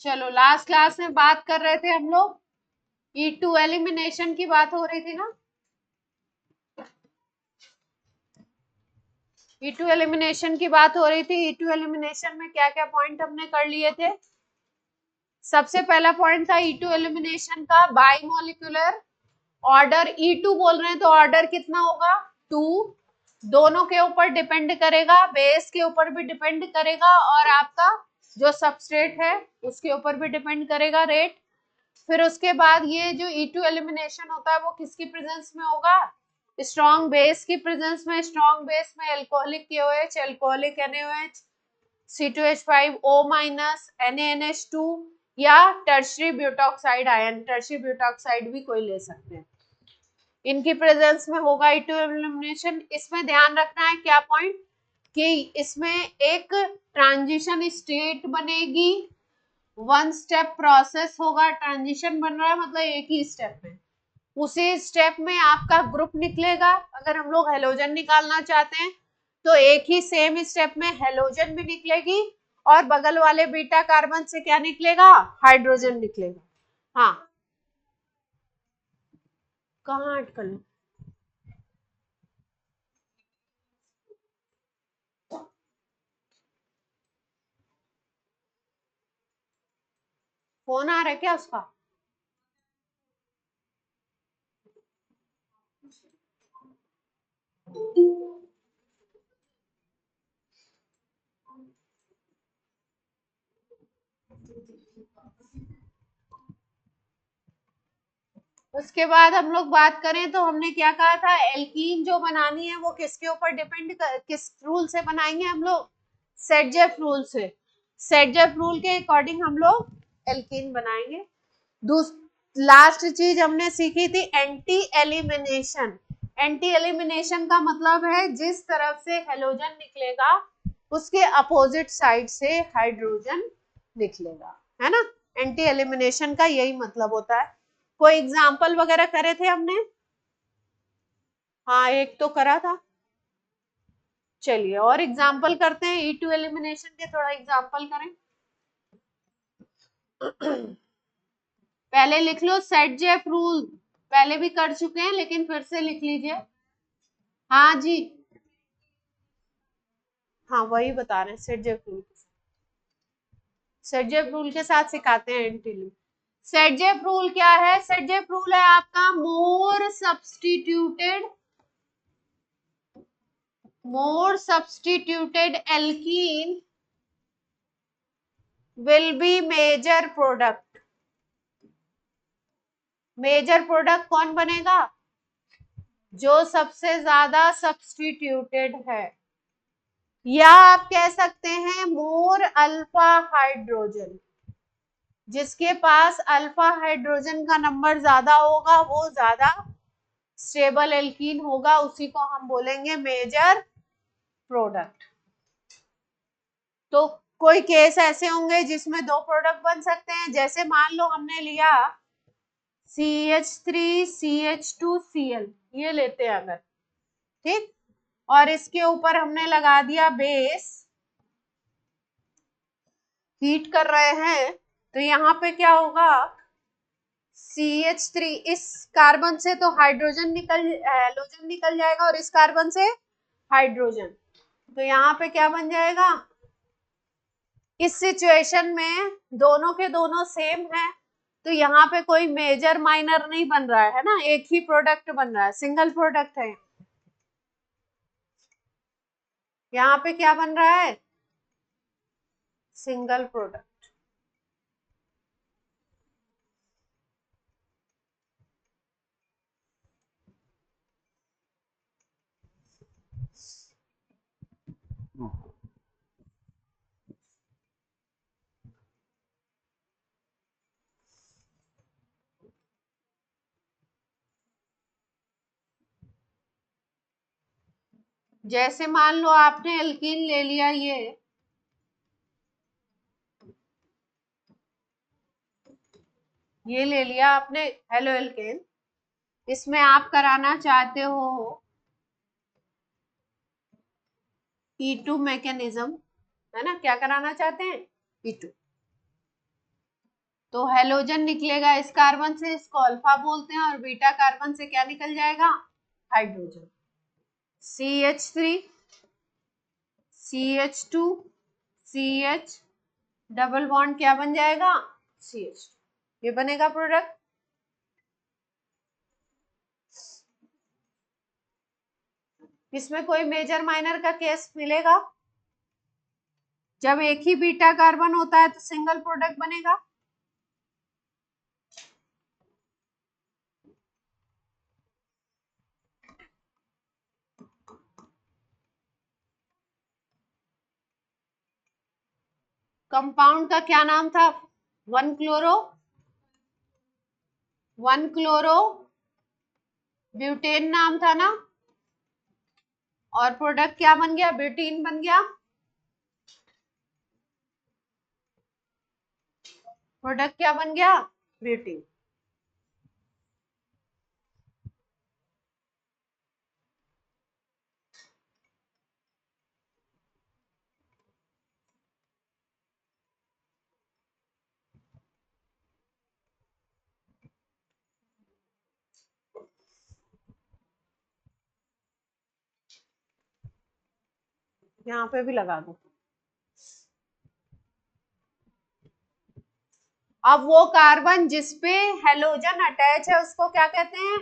चलो, last class में बात कर रहे थे हम लोग, E2 एलिमिनेशन की बात हो रही थी ना। E2 एलिमिनेशन की बात हो रही थी। E2 एलिमिनेशन में क्या क्या पॉइंट हमने कर लिए थे। सबसे पहला पॉइंट था E2 एलिमिनेशन का बाइमोलिकुलर ऑर्डर। E2 बोल रहे हैं तो ऑर्डर कितना होगा, 2। दोनों के ऊपर डिपेंड करेगा, बेस के ऊपर भी डिपेंड करेगा और आपका जो सबस्ट्रेट है उसके ऊपर भी डिपेंड करेगा रेट। फिर उसके बाद ये जो E2 एलिमिनेशन होता है वो किसकी प्रेजेंस में होगा, स्ट्रॉन्ग बेस की प्रेजेंस में। स्ट्रॉन्ग बेस में alcoholic KOH, alcoholic NaOH, C2H5O-, NaNH2 या tertiary butoxide ion, tertiary butoxide भी कोई ले सकते हैं, इनकी प्रेजेंस में होगा E2 एलिमिनेशन। इसमें ध्यान रखना है क्या पॉइंट, कि इसमें एक ट्रांजिशन स्टेट बनेगी, वन स्टेप प्रोसेस होगा। ट्रांजिशन बन रहा है मतलब एक ही स्टेप में, उसी स्टेप में आपका ग्रुप निकलेगा। अगर हम लोग हेलोजन निकालना चाहते हैं तो एक ही सेम स्टेप में हेलोजन भी निकलेगी और बगल वाले बीटा कार्बन से क्या निकलेगा, हाइड्रोजन निकलेगा। हाँ, कहाँ अटकल, फोन आ रहा है क्या उसका। उसके बाद हम लोग बात करें तो हमने क्या कहा था, एल्कीन जो बनानी है वो किसके ऊपर डिपेंड किस रूल से बनाएंगे हम लोग, सेटजेफ रूल से। सेटजेफ रूल के अकॉर्डिंग हम लोग एल्कीन बनाएंगे। लास्ट चीज हमने सीखी थी एंटी एलिमिनेशन। एंटी एलिमिनेशन का मतलब है जिस तरफ से हेलोजन निकलेगा उसके अपोजिट साइड से हाइड्रोजन निकलेगा, है ना। एंटी एलिमिनेशन का यही मतलब होता है। कोई एग्जाम्पल वगैरह करे थे हमने, हाँ एक तो करा था। चलिए और एग्जाम्पल करते हैं, E2 एलिमिनेशन के थोड़ा एग्जाम्पल करें। पहले लिख लो सेटजेफ रूल, पहले भी कर चुके हैं लेकिन फिर से लिख लीजिए। हाँ जी, हाँ वही बता रहे हैं, सेटजेफ रूल। सेटजेफ रूल के साथ सिखाते हैं एंटीली। सेटजेफ रूल क्या है, सेटजेफ रूल है आपका more substituted alkene will be major product. Major product कौन बनेगा, जो सबसे ज्यादा सब्स्टिट्यूटेड है, या आप कह सकते हैं मोर अल्फा हाइड्रोजन, जिसके पास अल्फा हाइड्रोजन का नंबर ज्यादा होगा वो ज्यादा स्टेबल एल्कीन होगा, उसी को हम बोलेंगे मेजर प्रोडक्ट। तो कोई केस ऐसे होंगे जिसमें दो प्रोडक्ट बन सकते हैं, जैसे मान लो हमने लिया CH3CH2Cl, ये लेते हैं अगर, ठीक, और इसके ऊपर हमने लगा दिया बेस, हीट कर रहे हैं, तो यहाँ पे क्या होगा, CH3, इस कार्बन से तो हेलोजन निकल जाएगा और इस कार्बन से हाइड्रोजन, तो यहाँ पे क्या बन जाएगा, इस सिचुएशन में दोनों के दोनों सेम है तो यहाँ पे कोई मेजर माइनर नहीं बन रहा है ना, एक ही प्रोडक्ट बन रहा है, सिंगल प्रोडक्ट है। यहाँ पे क्या बन रहा है, सिंगल प्रोडक्ट। जैसे मान लो आपने एल्कीन ले लिया, ये ले लिया आपने हेलो एल्केन, इसमें आप कराना चाहते हो E2 मैकेनिज्म, है ना, क्या कराना चाहते हैं, E2। तो हेलोजन निकलेगा इस कार्बन से, इसको अल्फा बोलते हैं, और बीटा कार्बन से क्या निकल जाएगा, hydrogen. CH3 CH2 CH double bond क्या बन जाएगा, CH2, ये बनेगा प्रोडक्ट। इसमें कोई मेजर माइनर का केस मिलेगा, जब एक ही बीटा कार्बन होता है तो सिंगल प्रोडक्ट बनेगा। कंपाउंड का क्या नाम था, 1 क्लोरो ब्यूटेन नाम था ना, और प्रोडक्ट क्या बन गया, ब्यूटीन बन गया। प्रोडक्ट क्या बन गया, ब्यूटीन। यहाँ पे भी लगा दो। अब वो कार्बन जिसपे हेलोजन अटैच है उसको क्या कहते हैं,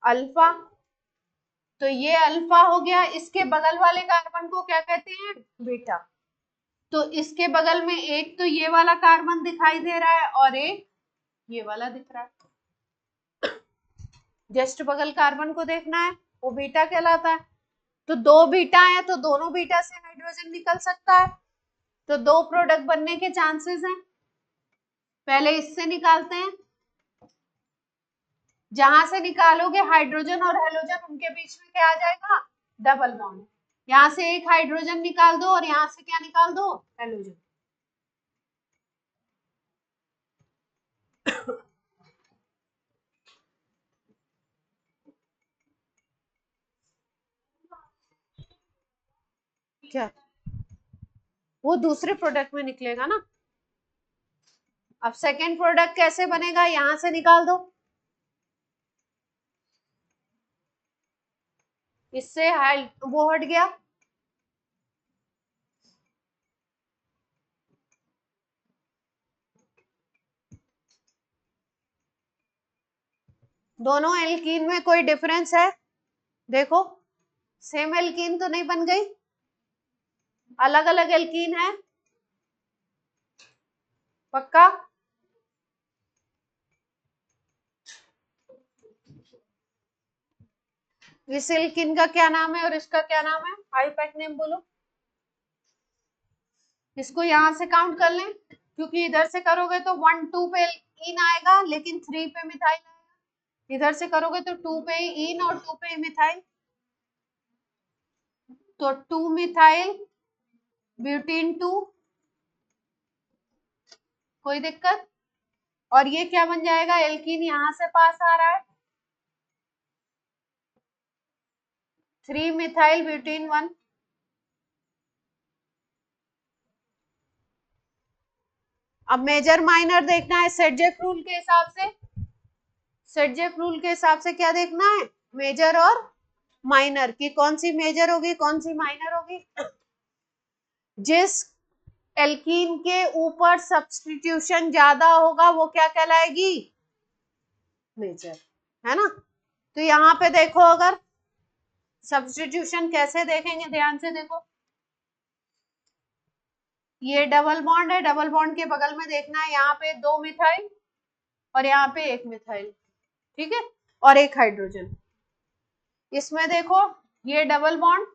अल्फा। तो ये अल्फा हो गया, इसके बगल वाले कार्बन को क्या कहते हैं, बीटा। तो इसके बगल में एक तो ये वाला कार्बन दिखाई दे रहा है और एक ये वाला दिख रहा है, जस्ट बगल कार्बन को देखना है, वो बीटा कहलाता है। तो दो बीटा है तो दोनों बीटा से हाइड्रोजन निकल सकता है, तो दो प्रोडक्ट बनने के चांसेस हैं। पहले इससे निकालते हैं, जहां से निकालोगे हाइड्रोजन और हेलोजन उनके बीच में क्या आ जाएगा, डबल बॉन्ड। यहां से एक हाइड्रोजन निकाल दो और यहां से क्या निकाल दो, हेलोजन। क्या, वो दूसरे प्रोडक्ट में निकलेगा ना। अब सेकेंड प्रोडक्ट कैसे बनेगा, यहां से निकाल दो, इससे वो हट गया, दोनों एल्कीन में कोई डिफरेंस है, देखो सेम एल्कीन तो नहीं बन गई, अलग अलग एल्कीन है, पक्का। इस एल्कीन का क्या नाम है और इसका क्या नाम है, हाइपैक नेम बोलो। इसको यहां से काउंट कर लें, क्योंकि इधर से करोगे तो 1 2 पे एल्कीन आएगा लेकिन 3 पे मिथाइल आएगा, इधर से करोगे तो 2 पे इन और 2 पे मिथाइल, तो 2 मिथाइल ब्यूटीन 2, कोई दिक्कत। और ये क्या बन जाएगा, एल्कीन यहां से पास आ रहा है, 3 मिथाइल ब्यूटीन 1। अब मेजर माइनर देखना है सेडजेफ रूल के हिसाब से, सेडजेफ रूल के हिसाब से क्या देखना है, मेजर और माइनर की, कौन सी मेजर होगी कौन सी माइनर होगी। जिस एल्कीन के ऊपर सब्स्टिट्यूशन ज्यादा होगा वो क्या कहलाएगी, मेजर, है ना। तो यहाँ पे देखो, अगर सब्स्टिट्यूशन कैसे देखेंगे, ध्यान से देखो, ये डबल बॉन्ड है, डबल बॉन्ड के बगल में देखना है, यहाँ पे 2 मिथाइल और यहाँ पे 1 मिथाइल, ठीक है, और एक हाइड्रोजन। इसमें देखो ये डबल बॉन्ड,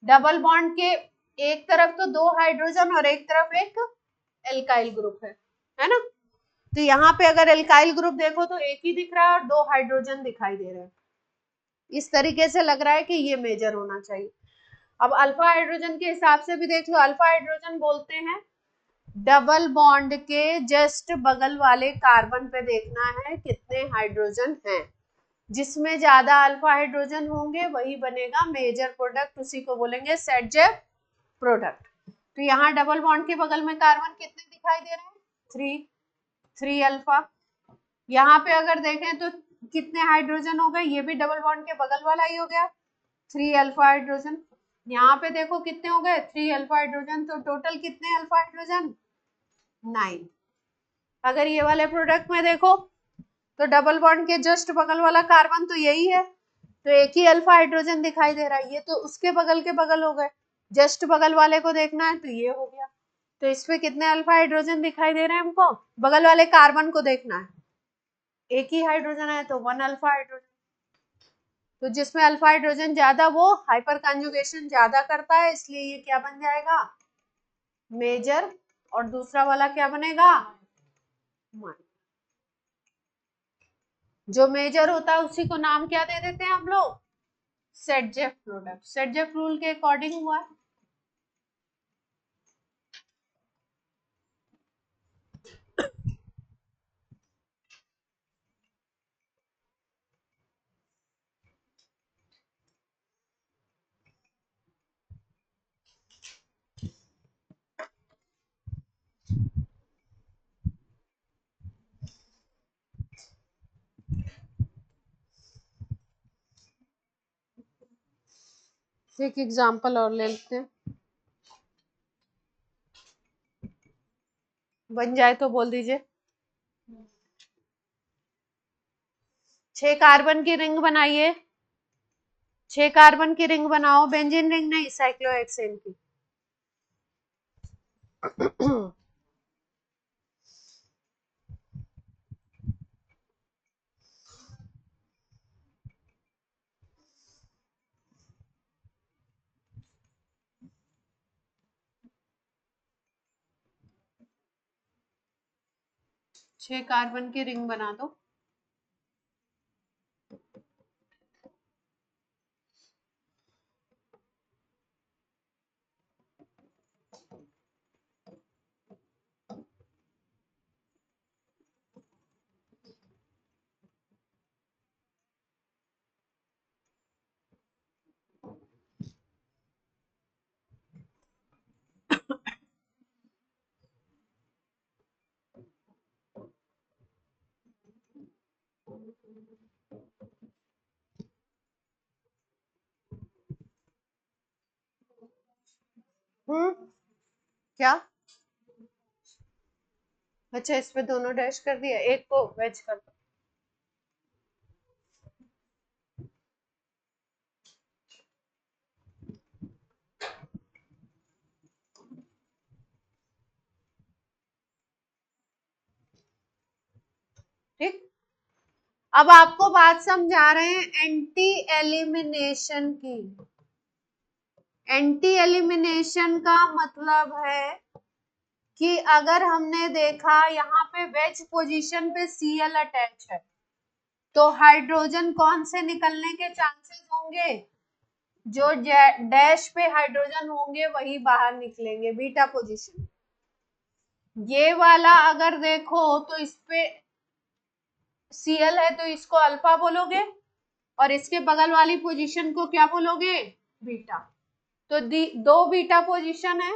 डबल बॉन्ड के एक तरफ तो 2 हाइड्रोजन और एक तरफ एक एल्काइल ग्रुप है ना। तो यहाँ पे अगर एल्काइल ग्रुप देखो तो एक ही दिख रहा है और 2 हाइड्रोजन दिखाई दे रहे हैं, इस तरीके से लग रहा है कि ये मेजर होना चाहिए। अब अल्फा हाइड्रोजन के हिसाब से भी देख लो, अल्फा हाइड्रोजन बोलते हैं डबल बॉन्ड के जस्ट बगल वाले कार्बन पे देखना है कितने हाइड्रोजन हैं, जिसमें ज्यादा अल्फा हाइड्रोजन होंगे वही बनेगा मेजर प्रोडक्ट, उसी को बोलेंगे सेटजेफ प्रोडक्ट। तो यहाँ डबल बॉन्ड के बगल में कार्बन कितने दिखाई दे रहे हैं? 3 अल्फा। यहाँ पे अगर देखें तो कितने हाइड्रोजन हो गए? ये भी डबल बॉन्ड के बगल वाला ही हो गया, 3 अल्फा हाइड्रोजन। यहाँ पे देखो कितने हो गए? 3 अल्फा हाइड्रोजन। तो टोटल कितने अल्फा हाइड्रोजन? 9। अगर ये वाले प्रोडक्ट में देखो तो डबल बॉन्ड के जस्ट बगल वाला कार्बन तो यही है, तो एक ही अल्फा हाइड्रोजन दिखाई दे रहा है। ये तो उसके बगल के बगल हो गए, जस्ट बगल वाले को देखना है तो ये हो गया। तो इसमें कितने अल्फा हाइड्रोजन दिखाई दे रहे हैं हमको? बगल वाले कार्बन को देखना है, एक ही हाइड्रोजन है तो 1 अल्फा हाइड्रोजन। तो जिसमें अल्फा हाइड्रोजन ज्यादा वो हाइपर कॉन्जुगेशन ज्यादा करता है, इसलिए ये क्या बन जाएगा? मेजर। और दूसरा वाला क्या बनेगा? माइनर। जो मेजर होता है उसी को नाम क्या दे देते हैं हम लोग? सेटजेफ प्रोडक्ट। सेटजेफ रूल के अकॉर्डिंग हुआ है। एक एग्जांपल और ले लेते हैं, बन जाए तो बोल दीजिए। 6 कार्बन की रिंग बनाइए, 6 कार्बन की रिंग बनाओ, बेंजीन रिंग नहीं, साइक्लोहेक्सेन की। 6 कार्बन की रिंग बना दो। क्या? अच्छा, इस पे दोनों डैश कर दिया, एक को वेज कर दो। ठीक। अब आपको बात समझा रहे हैं एंटी एलिमिनेशन की। एंटी एलिमिनेशन का मतलब है कि अगर हमने देखा यहाँ पे वेज पोजीशन पे Cl अटैच है, तो हाइड्रोजन कौन से निकलने के चांसेस होंगे? जो डैश पे हाइड्रोजन होंगे वही बाहर निकलेंगे, बीटा पोजीशन। ये वाला अगर देखो तो इस पे Cl है तो इसको अल्फा बोलोगे, और इसके बगल वाली पोजीशन को क्या बोलोगे? बीटा। तो दो बीटा पोजीशन है,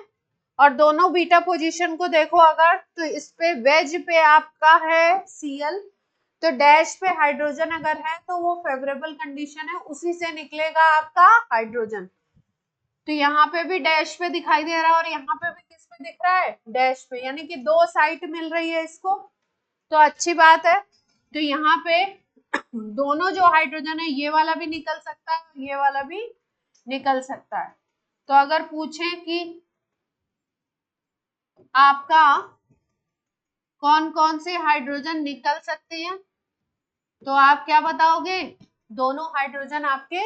और दोनों बीटा पोजीशन को देखो अगर, तो इस पे वेज पे आपका है Cl, तो डैश पे हाइड्रोजन अगर है तो वो फेवरेबल कंडीशन है, उसी से निकलेगा आपका हाइड्रोजन। तो यहाँ पे भी डैश पे दिखाई दे रहा है और यहाँ पे भी किस पे दिख रहा है? डैश पे, यानी कि दो साइड मिल रही है इसको, तो अच्छी बात है। तो यहाँ पे दोनों जो हाइड्रोजन है, ये वाला भी निकल सकता है, ये वाला भी निकल सकता है। तो अगर पूछे कि आपका कौन कौन से हाइड्रोजन निकल सकते हैं, तो आप क्या बताओगे? दोनों हाइड्रोजन आपके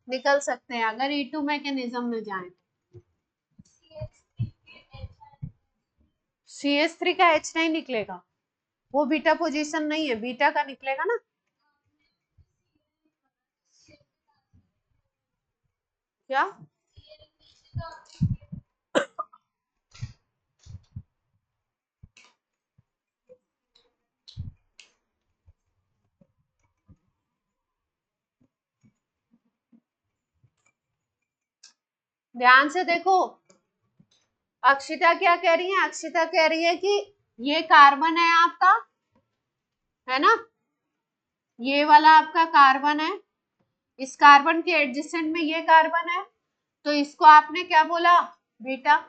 निकल सकते हैं अगर E2 मैकेनिज्म में जाएं। CH3 का H नहीं निकलेगा, वो बीटा पोजीशन नहीं है, बीटा का निकलेगा ना। क्या? ध्यान से देखो, अक्षिता क्या कह रही है? अक्षिता कह रही है कि ये कार्बन है आपका, है ना, ये वाला आपका कार्बन है, इस कार्बन के एडजेसेंट में ये कार्बन है, तो इसको आपने क्या बोला? बीटा।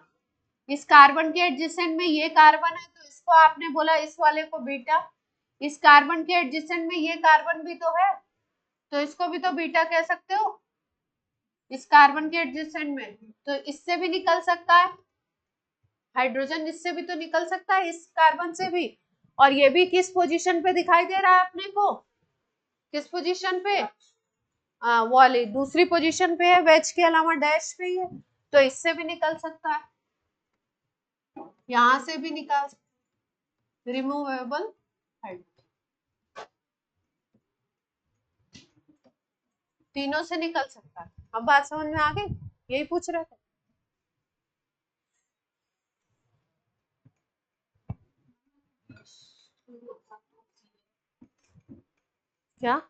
इस कार्बन के एडजेसेंट में ये कार्बन है, तो इसको आपने बोला इस वाले को बीटा। इस कार्बन के एडजेसेंट में ये कार्बन भी तो है, तो इसको भी तो बीटा कह सकते हो, इस कार्बन के एडजेसेंट में। तो इससे भी निकल सकता है हाइड्रोजन, इससे भी तो निकल सकता है, इस कार्बन से भी। और ये भी किस पोजीशन पे दिखाई दे रहा है अपने को? किस पोजीशन पे? वाले दूसरी पोजीशन पे है, वेज के अलावा डैश पे ही है, तो इससे भी निकल सकता है, यहां से भी निकाल, रिमूवेबल हाइड्रोजन, तीनों से निकल सकता है। अब बात समझ में आ गई? यही पूछ रहे थे। क्या?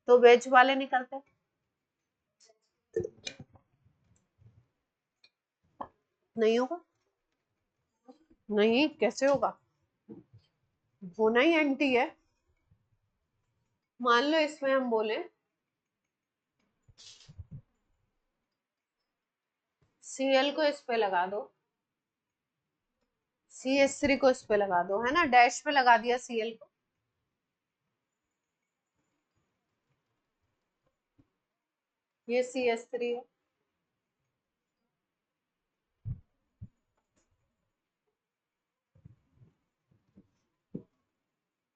तो वेज वाले निकलते, नहीं होगा, नहीं कैसे होगा, होना ही एंटी है। मान लो इसमें हम बोले Cl को इस पे लगा दो, CH3 को इस पे लगा दो, है ना, डैश पे लगा दिया Cl को, ये CH3 है,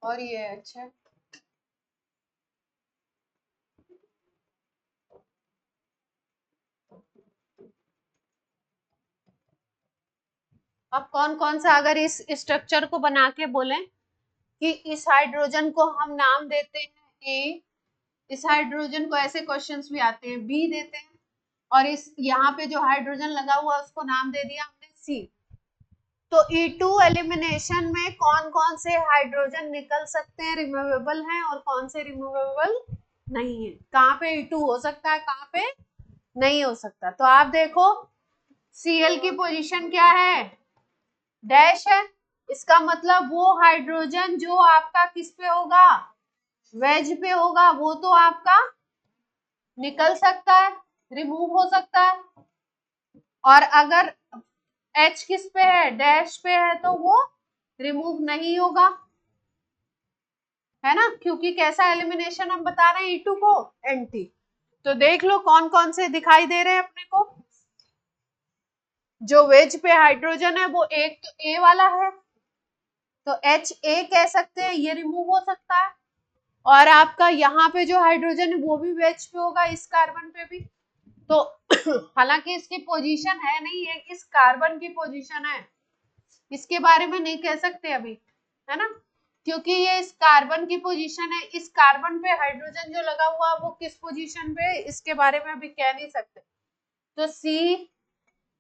और ये H है। अब कौन कौन सा अगर इस स्ट्रक्चर को बना के बोले कि इस हाइड्रोजन को हम नाम देते हैं ए, इस हाइड्रोजन को, ऐसे क्वेश्चंस भी आते हैं, बी देते हैं, और इस यहाँ पे जो हाइड्रोजन लगा हुआ उसको नाम दे दिया हमने सी। तो E2 एलिमिनेशन में कौन कौन से हाइड्रोजन निकल सकते हैं, रिमूवेबल हैं, और कौन से रिमूवेबल नहीं है? कहाँ पे E2 हो सकता है, कहाँ पे नहीं हो सकता? तो आप देखो Cl की पोजीशन क्या है? डैश है, इसका मतलब वो हाइड्रोजन जो आपका किस पे होगा? वेज पे होगा, वो तो आपका निकल सकता है, रिमूव हो सकता है। और अगर H किस पे है? डैश पे है, तो वो रिमूव नहीं होगा, है ना, क्योंकि कैसा एलिमिनेशन हम बता रहे हैं E2 को? एंटी। तो देख लो कौन कौन से दिखाई दे रहे हैं अपने को। जो वेज पे हाइड्रोजन है वो एक तो ए वाला है, तो HA कह सकते हैं, ये रिमूव हो सकता है। और आपका यहाँ पे जो हाइड्रोजन है वो भी वेज पे होगा, इस कार्बन पे भी। तो हालांकि इसकी पोजीशन है नहीं, है इस कार्बन की पोजीशन है, इसके बारे में नहीं कह सकते अभी, है ना, क्योंकि ये इस कार्बन की पोजीशन है, इस कार्बन पे हाइड्रोजन जो लगा हुआ वो किस पोजीशन पे, इसके बारे में अभी कह नहीं सकते। तो C,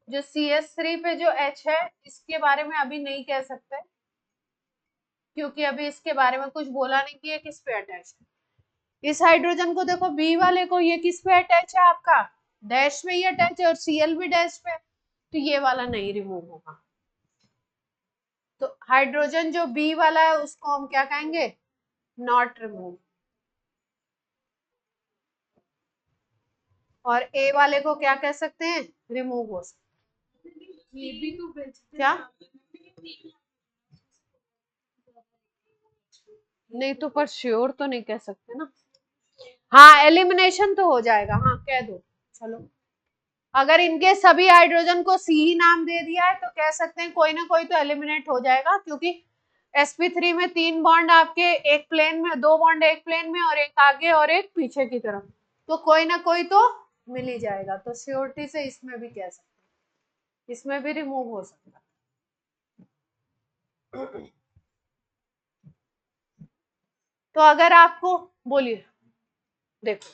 जो CH3 पे जो H है, इसके बारे में अभी नहीं कह सकते, क्योंकि अभी इसके बारे में कुछ बोला नहीं कि ये किस पे अटैच है। इस हाइड्रोजन को देखो, बी वाले को, ये किस पे अटैच है आपका? डैश में ही अटैच है, और Cl भी डैश पे, तो ये वाला नहीं रिमूव होगा। तो हाइड्रोजन जो बी वाला है उसको हम क्या कहेंगे? Not remove. और ए वाले को क्या कह सकते हैं? रिमूव हो सकते। ये भी तो क्या नहीं, तो पर श्योर तो नहीं कह सकते ना। हाँ, एलिमिनेशन तो हो जाएगा, हाँ कह दो, चलो। अगर इनके सभी हाइड्रोजन को सी ही नाम दे दिया है तो कह सकते हैं कोई ना कोई तो एलिमिनेट हो जाएगा, क्योंकि sp3 में 3 बॉन्ड आपके एक प्लेन में, 2 बॉन्ड एक प्लेन में, और एक आगे और एक पीछे की तरफ, तो कोई ना कोई तो मिल ही जाएगा। तो श्योरिटी से इसमें भी कह सकते हैं, इसमें भी रिमूव हो सकता है। तो अगर आपको, बोलिए, देखो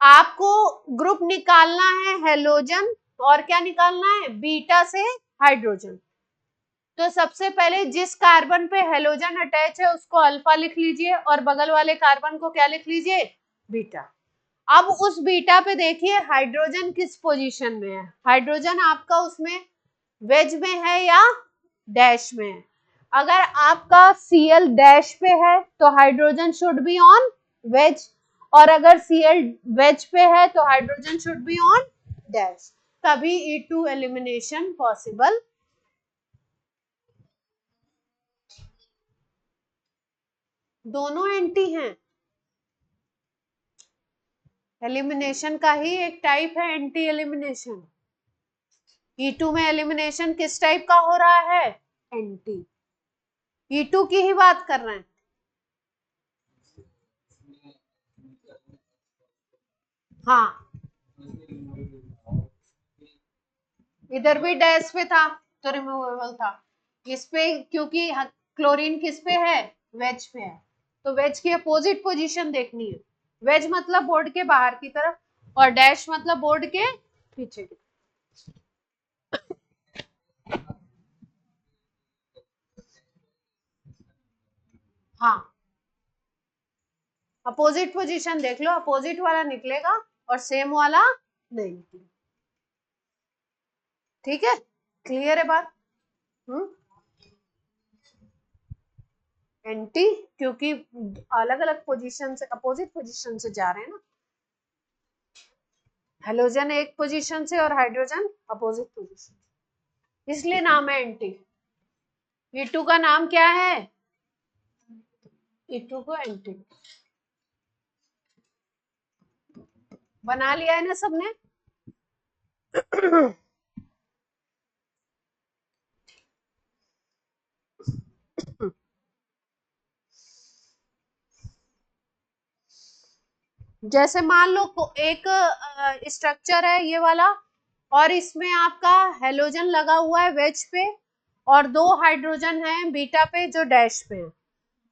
आपको ग्रुप निकालना है हेलोजन, और क्या निकालना है? बीटा से हाइड्रोजन। तो सबसे पहले जिस कार्बन पे हेलोजन अटैच है उसको अल्फा लिख लीजिए, और बगल वाले कार्बन को क्या लिख लीजिए? बीटा। अब उस बीटा पे देखिए हाइड्रोजन किस पोजीशन में है। हाइड्रोजन आपका उसमें वेज में है या डैश में है। अगर आपका Cl डैश पे है तो hydrogen should be on wedge, और अगर Cl वेज पे है तो hydrogen should be on dash, तभी E2 एलिमिनेशन पॉसिबल। दोनों एंटी हैं, एलिमिनेशन का ही एक टाइप है एंटी एलिमिनेशन। E2 में एलिमिनेशन किस टाइप का हो रहा है, एंटी। E2 की ही बात कर रहे हैं। हाँ, इधर भी डैश पे था तो रिमूवेबल था, इस पे क्योंकि क्लोरीन किस पे है, वेज पे है, तो वेज की अपोजिट पोजीशन देखनी है। वेज मतलब बोर्ड के बाहर की तरफ और डैश मतलब बोर्ड के पीछे की। हाँ, अपोजिट पोजीशन देख लो, अपोजिट वाला निकलेगा और सेम वाला नहीं निकलेगा। ठीक है, क्लियर है बात। एंटी क्योंकि अलग अलग पोजीशन से, अपोजिट पोजीशन से जा रहे हैं ना, हेलोजन एक पोजीशन से और हाइड्रोजन अपोजिट पोजीशन, इसलिए नाम है एंटी। E2 का नाम क्या है, E2 को एंटी बना लिया है ना सबने। जैसे मान लो एक स्ट्रक्चर है ये वाला, और इसमें आपका हेलोजन लगा हुआ है वेज पे और दो हाइड्रोजन है बीटा पे जो डैश पे है,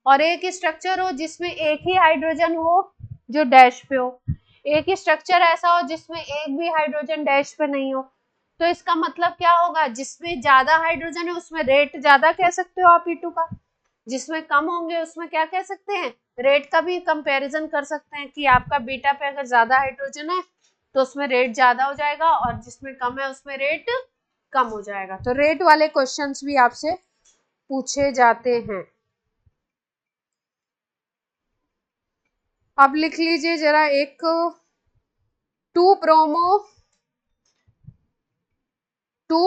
और एक स्ट्रक्चर हो जिसमें एक ही हाइड्रोजन हो जो डैश पे हो, एक स्ट्रक्चर ऐसा हो जिसमें एक भी हाइड्रोजन डैश पे नहीं हो। तो इसका मतलब क्या होगा, जिसमें ज्यादा हाइड्रोजन है उसमें रेट ज्यादा कह सकते हो आप E2 का, जिसमें कम होंगे उसमें क्या कह सकते हैं, रेट का भी कंपैरिजन कर सकते हैं कि आपका बीटा पे अगर ज्यादा हाइड्रोजन है तो उसमें रेट ज्यादा हो जाएगा और जिसमें कम है उसमें रेट कम हो जाएगा। तो रेट वाले क्वेश्चंस भी आपसे पूछे जाते हैं। अब लिख लीजिए जरा एक 2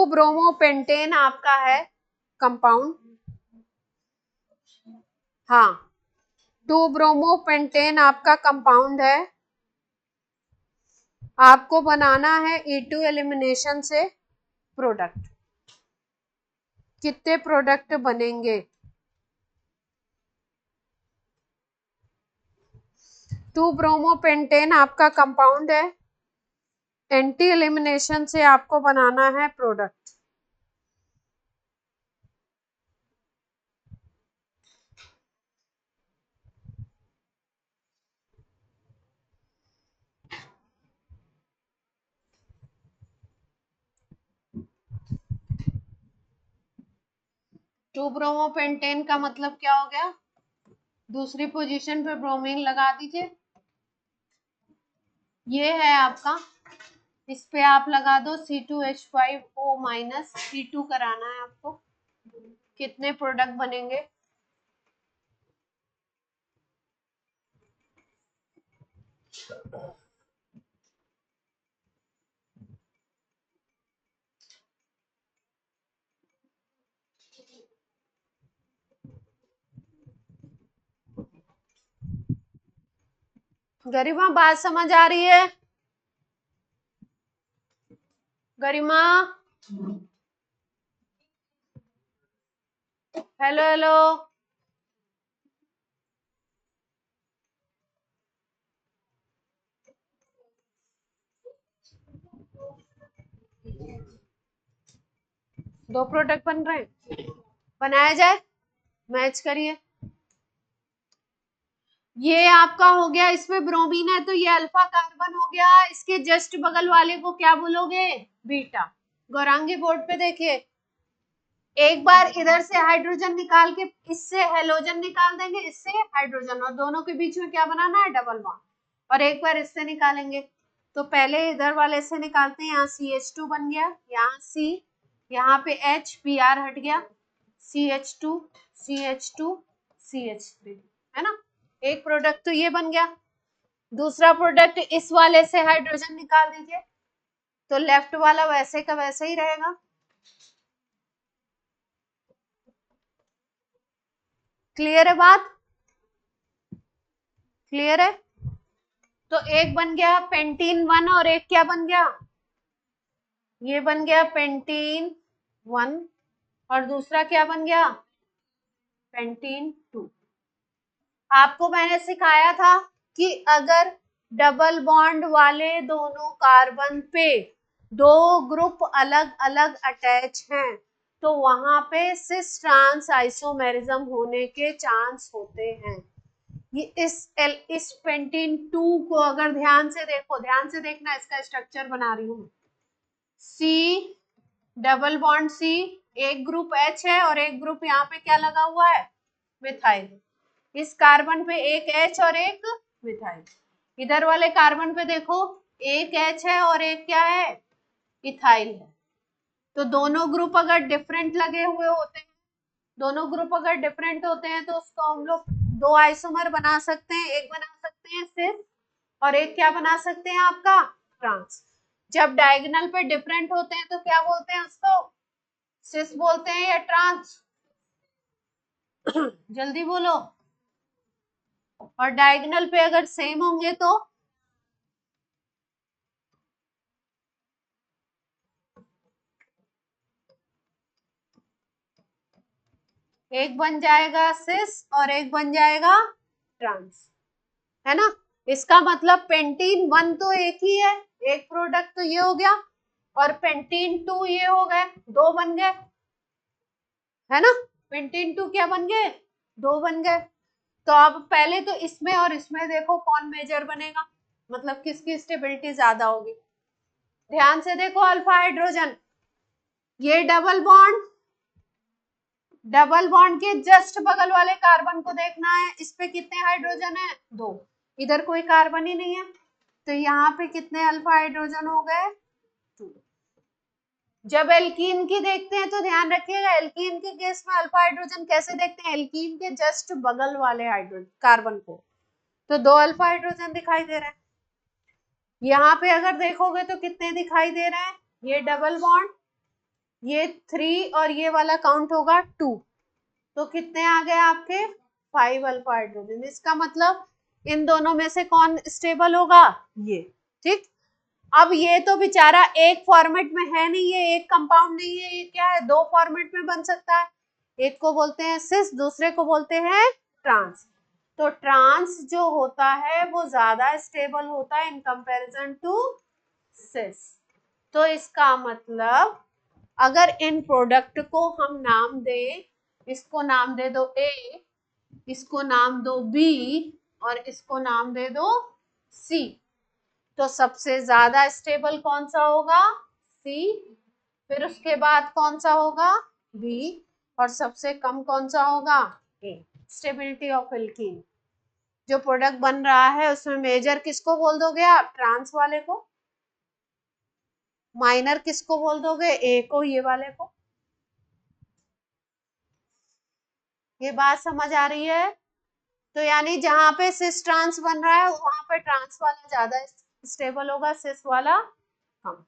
ब्रोमो पेंटेन आपका है कंपाउंड। हाँ, 2 ब्रोमो पेंटेन आपका कंपाउंड है, आपको बनाना है E2 एलिमिनेशन से प्रोडक्ट। कितने प्रोडक्ट बनेंगे, 2 ब्रोमो पेंटेन आपका कंपाउंड है, एंटी एलिमिनेशन से आपको बनाना है प्रोडक्ट। टू ब्रोमो पेंटेन का मतलब क्या हो गया, दूसरी पोजीशन पे ब्रोमीन लगा दीजिए, ये है आपका, इस पे आप लगा दो C2H5O माइनस, C2 कराना है आपको। कितने प्रोडक्ट बनेंगे, गरिमा बात समझ आ रही है, गरिमा, हेलो हेलो, दो प्रोडक्ट बन रहे हैं, बनाया जाए, मैच करिए। ये आपका हो गया, इसमें ब्रोमीन है तो ये अल्फा कार्बन हो गया, इसके जस्ट बगल वाले को क्या बोलोगे, बीटा। गौरांगी बोर्ड पे देखिए, एक बार इधर से हाइड्रोजन निकाल के इससे हेलोजन निकाल देंगे, इससे हाइड्रोजन, और दोनों के बीच में क्या बनाना है, डबल बॉन्ड, और एक बार इससे निकालेंगे। तो पहले इधर वाले से निकालते हैं, यहाँ CH2 बन गया, यहाँ C, यहाँ पे H, Br हट गया, CH2 CH2 CH3, है ना। एक प्रोडक्ट तो ये बन गया। दूसरा प्रोडक्ट इस वाले से हाइड्रोजन निकाल दीजिए, तो लेफ्ट वाला वैसे का वैसे ही रहेगा। क्लियर है बात? क्लियर है? तो एक बन गया पेंटीन 1 और एक क्या बन गया, ये बन गया पेंटीन 1 और दूसरा क्या बन गया, पेंटीन 2। आपको मैंने सिखाया था कि अगर डबल बॉन्ड वाले दोनों कार्बन पे दो ग्रुप अलग अलग अटैच हैं तो वहां पे सिस ट्रांस आइसोमेरिज्म होने के चांस होते हैं। ये इस पेंटीन 2 को अगर ध्यान से देखो, ध्यान से देखना, इसका स्ट्रक्चर बना रही हूँ। C डबल बॉन्ड C, एक ग्रुप H है और एक ग्रुप यहाँ पे क्या लगा हुआ है, मिथाइल। इस कार्बन पे एक H और एक मिथाइल। इधर वाले कार्बन पे देखो एक H है और एक क्या है, इथाइल है। तो दोनों ग्रुप अगर डिफरेंट लगे हुए होते हैं, दोनों ग्रुप अगर डिफरेंट होते हैं तो उसको हम लोग दो आइसोमर बना सकते हैं। एक बना सकते हैं सिस और एक क्या बना सकते हैं आपका, ट्रांस। जब डायगोनल पे डिफरेंट होते हैं तो क्या बोलते हैं उसको, सिस बोलते हैं या ट्रांस? जल्दी बोलो। और डायगोनल पे अगर सेम होंगे तो एक बन जाएगा सिस और एक बन जाएगा ट्रांस, है ना। इसका मतलब पेंटीन 1 तो एक ही है, एक प्रोडक्ट तो ये हो गया, और पेंटीन 2 ये हो गए, दो बन गए, है ना। पेंटीन 2 क्या बन गए, दो बन गए। तो अब पहले तो इसमें और इसमें देखो कौन मेजर बनेगा, मतलब किसकी स्टेबिलिटी ज्यादा होगी। ध्यान से देखो अल्फा हाइड्रोजन, ये डबल बॉन्ड के जस्ट बगल वाले कार्बन को देखना है, इस पे कितने हाइड्रोजन है, दो। इधर कोई कार्बन ही नहीं है तो यहाँ पे कितने अल्फा हाइड्रोजन हो गए, 2। जब एल्कीन की देखते हैं तो ध्यान रखिएगा, एल्कीन के केस में अल्फा हाइड्रोजन कैसे देखते हैं, एल्कीन के जस्ट बगल वाले हाइड्रोजन कार्बन को, तो दो अल्फा हाइड्रोजन दिखाई दे रहे हैं। यहाँ पे अगर देखोगे तो कितने दिखाई दे रहे हैं, ये डबल बॉन्ड, ये 3 और ये वाला काउंट होगा 2, तो कितने आ गए आपके, 5 अल्फा हाइड्रोजन। इसका मतलब इन दोनों में से कौन स्टेबल होगा, ये, ठीक। अब ये तो बेचारा एक फॉर्मेट में है नहीं, ये एक कंपाउंड नहीं है, ये क्या है, दो फॉर्मेट में बन सकता है। एक को बोलते हैं सिस, दूसरे को बोलते हैं ट्रांस। तो ट्रांस जो होता है वो ज्यादा स्टेबल होता है इन कंपैरिजन टू सिस। तो इसका मतलब अगर इन प्रोडक्ट को हम नाम दें, इसको नाम दे दो A, इसको नाम दो B और इसको नाम दे दो C, तो सबसे ज्यादा स्टेबल कौन सा होगा, C, फिर उसके बाद कौन सा होगा, B, और सबसे कम कौन सा होगा, A। स्टेबिलिटी ऑफ एल्कीन जो प्रोडक्ट बन रहा है उसमें मेजर किसको बोल दोगे आप, ट्रांस वाले को, माइनर किसको बोल दोगे, ए को, ये वाले को। ये बात समझ आ रही है? तो यानी जहां पे सिस ट्रांस बन रहा है वहां पे ट्रांस वाला ज्यादा स्टेबल होगा, सिस वाला कम।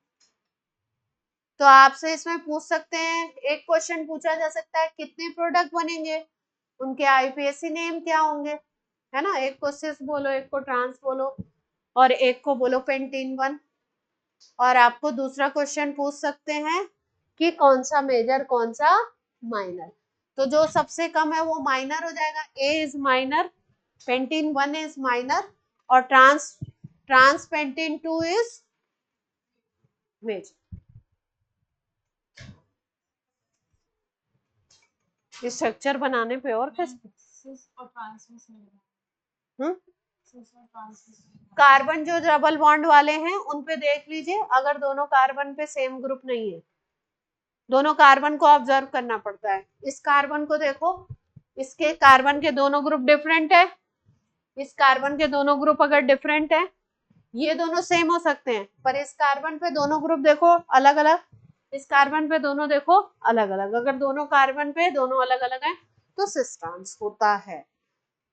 तो आपसे इसमें पूछ सकते हैं, एक क्वेश्चन पूछा जा सकता है कितने प्रोडक्ट बनेंगे, उनके आईपीएससी नेम क्या होंगे, है ना। एक को सिस बोलो, एक को ट्रांस बोलो और एक को बोलो पेंटीन 1। और आपको दूसरा क्वेश्चन पूछ सकते हैं कि कौन सा मेजर कौन सा माइनर। तो जो सबसे कम है वो माइनर हो जाएगा, A is minor, pentene 1 is minor और trans pentene 2 is major. Structure बनाने पे और कार्बन जो डबल बॉन्ड वाले हैं उन पे देख लीजिए, अगर दोनों कार्बन पे सेम ग्रुप नहीं है, दोनों कार्बन को ऑब्जर्व करना पड़ता है। इस कार्बन को देखो, इसके कार्बन के दोनों ग्रुप डिफरेंट है, इस कार्बन के दोनों ग्रुप अगर डिफरेंट है, ये दोनों सेम हो सकते हैं, पर इस कार्बन पे दोनों ग्रुप देखो अलग अलग, इस कार्बन पे दोनों देखो अलग अलग। अगर दोनों कार्बन पे दोनों अलग अलग हैं तो सिस ट्रांस होता है,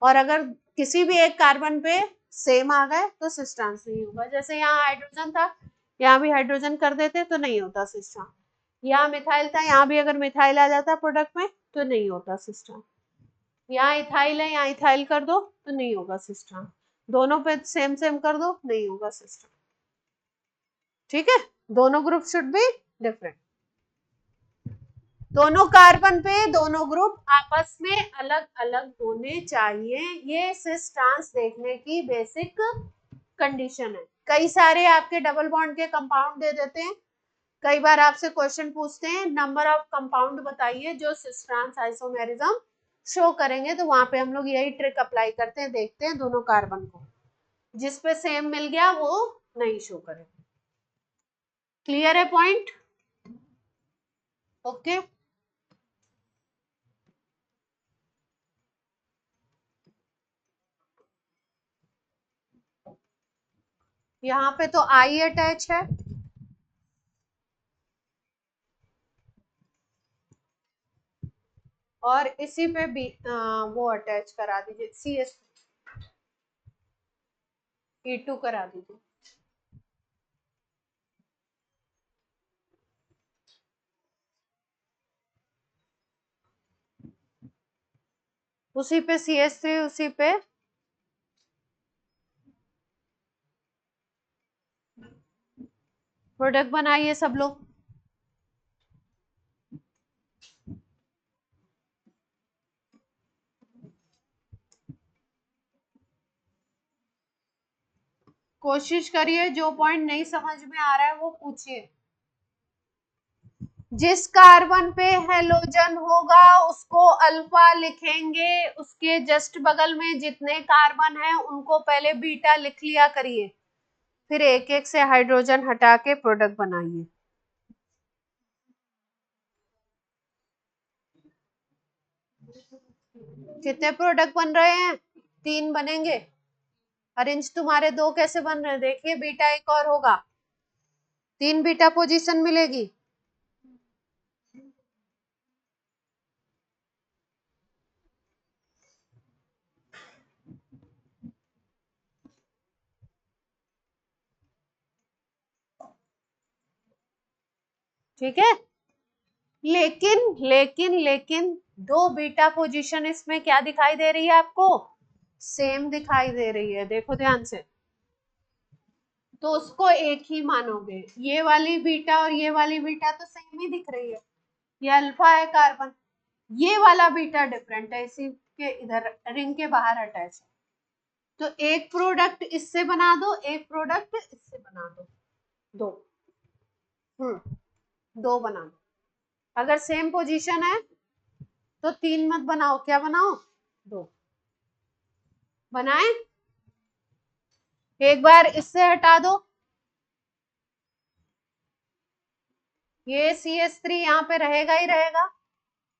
और अगर किसी भी एक कार्बन पे सेम आ गए तो सिस ट्रांस नहीं होगा। जैसे यहाँ हाइड्रोजन था, यहाँ भी हाइड्रोजन कर देते तो नहीं होता सिस ट्रांस। यहाँ मिथाइल था, यहाँ भी अगर मिथाइल आ जाता प्रोडक्ट में तो नहीं होता सिस ट्रांस। यहाँ इथाइल है, यहाँ इथाइल कर दो तो नहीं होगा सिस ट्रांस। दोनों पे सेम सेम कर दो, नहीं होगा सिस ट्रांस। ठीक है, दोनों ग्रुप शुड बी डिफरेंट। दोनों कार्बन पे दोनों ग्रुप आपस में अलग अलग होने चाहिए, ये सिस ट्रांस देखने की बेसिक कंडीशन है। कई सारे आपके डबल बॉन्ड के कंपाउंड दे देते हैं, कई बार आपसे क्वेश्चन पूछते हैं नंबर ऑफ कंपाउंड बताइए जो सिस ट्रांस आइसोमेरिज्म शो करेंगे, तो वहां पे हम लोग यही ट्रिक अप्लाई करते हैं, देखते हैं दोनों कार्बन को, जिस पे सेम मिल गया वो नहीं शो करेगा। क्लियर है पॉइंट? ओके। यहाँ पे तो आई अटैच है, और इसी पे भी वो अटैच करा दीजिए, CH2 करा दीजिए। उसी पे CH3, उसी पे प्रोडक्ट बनाइए सब लोग। कोशिश करिए, जो पॉइंट नहीं समझ में आ रहा है वो पूछिए। जिस कार्बन पे हेलोजन होगा उसको अल्फा लिखेंगे, उसके जस्ट बगल में जितने कार्बन हैं उनको पहले बीटा लिख लिया करिए, फिर एक एक से हाइड्रोजन हटा के प्रोडक्ट बनाइए। कितने प्रोडक्ट बन रहे हैं? 3 बनेंगे। अरेंज तुम्हारे 2 कैसे बन रहे हैं? देखिए, बीटा एक और होगा, 3 बीटा पोजीशन मिलेगी। ठीक है, लेकिन लेकिन लेकिन 2 बीटा पोजीशन इसमें क्या दिखाई दे रही है आपको? सेम दिखाई दे रही है, देखो ध्यान से, तो उसको एक ही मानोगे। ये वाली बीटा और ये वाली बीटा तो सेम ही दिख रही है, ये अल्फा है कार्बन, ये वाला बीटा डिफरेंट है, इसी के इधर रिंग के बाहर अटैच है। तो एक प्रोडक्ट इससे बना दो, एक प्रोडक्ट इससे बना दो, 2 2 बना दो। अगर सेम पोजीशन है तो 3 मत बनाओ, क्या बनाओ? 2 बनाए। एक बार इससे हटा दो, ये CH3 यहाँ पे रहेगा ही रहेगा,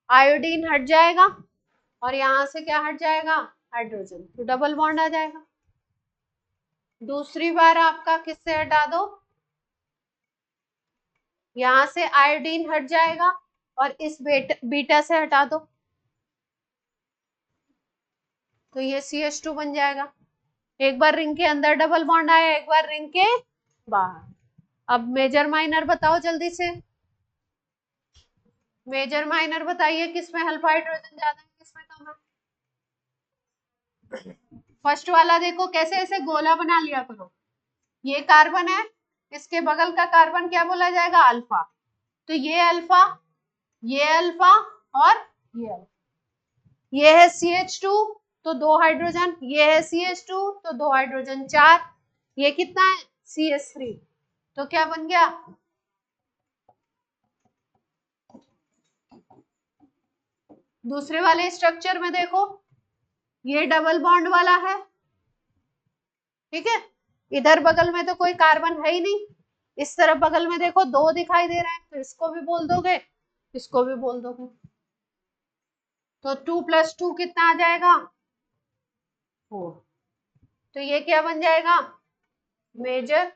आयोडीन हट जाएगा, और यहां से क्या हट जाएगा? हाइड्रोजन, तो डबल बॉन्ड आ जाएगा। दूसरी बार आपका किससे हटा दो, यहां से आयोडीन हट जाएगा, और इस बीटा से हटा दो, तो ये CH2 बन जाएगा। एक बार रिंग के अंदर डबल बॉन्ड आया, एक बार रिंग के बाहर। अब मेजर माइनर बताओ जल्दी से, मेजर माइनर बताइए, किसमें अल्फा हाइड्रोजन ज्यादा है, किसमें कम है? फर्स्ट वाला देखो कैसे, ऐसे गोला बना लिया करो, ये कार्बन है, इसके बगल का कार्बन क्या बोला जाएगा? अल्फा। तो ये अल्फा, ये अल्फा, और ये अल्फा। ये है CH2 तो 2 हाइड्रोजन, ये है CH2 तो 2 हाइड्रोजन, 4। ये कितना है? CH3, तो क्या बन गया? दूसरे वाले स्ट्रक्चर में देखो, ये डबल बॉन्ड वाला है, ठीक है, इधर बगल में तो कोई कार्बन है ही नहीं, इस तरफ बगल में देखो 2 दिखाई दे रहा है, तो इसको भी बोल दोगे, इसको भी बोल दोगे, तो 2 + 2 कितना आ जाएगा? 4। तो ये क्या बन जाएगा, मेजर,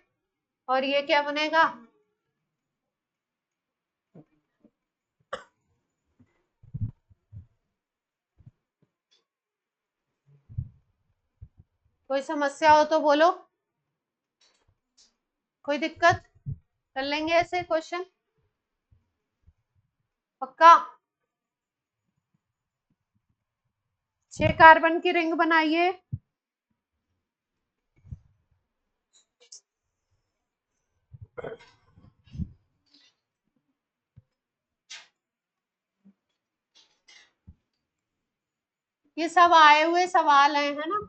और ये क्या बनेगा, कोई समस्या हो तो बोलो, कोई दिक्कत, कर लेंगे ऐसे क्वेश्चन पक्का। 6 कार्बन की रिंग बनाइए। ये सब आए हुए सवाल है ना।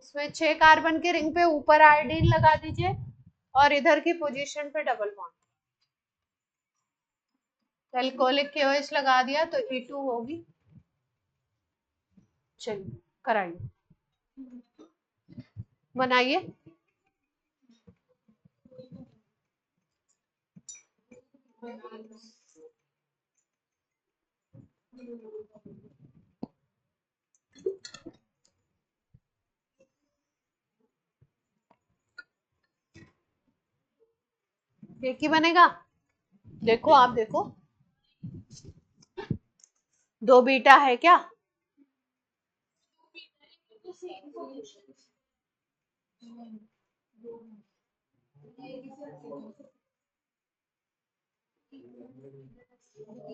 इसमें 6 कार्बन की रिंग पे ऊपर आयोडीन लगा दीजिए और इधर की पोजीशन पे डबल बॉन्ड, एल्कोहलिक KOH लगा दिया तो E2 होगी। चलिए कराइए, बनाइए। एक ही बनेगा, देखो आप देखो, 2 बीटा है क्या,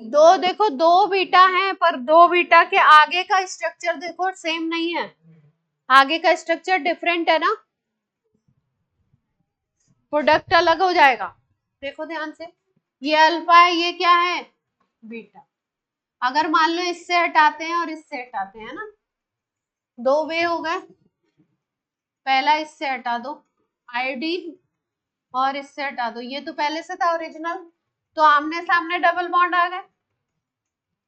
दो, देखो 2 बीटा है, पर 2 बीटा के आगे का स्ट्रक्चर देखो सेम नहीं है, आगे का स्ट्रक्चर डिफरेंट है ना, प्रोडक्ट अलग हो जाएगा। देखो ध्यान से, ये अल्फा है, ये क्या है, बीटा। अगर मान लो इससे हटाते हैं और इससे हटाते हैं ना, 2 वे हो गए, पहला इससे हटा दो आयोडीन और इससे हटा दो, ये तो पहले से था ओरिजिनल, तो आमने सामने डबल बॉन्ड आ गए।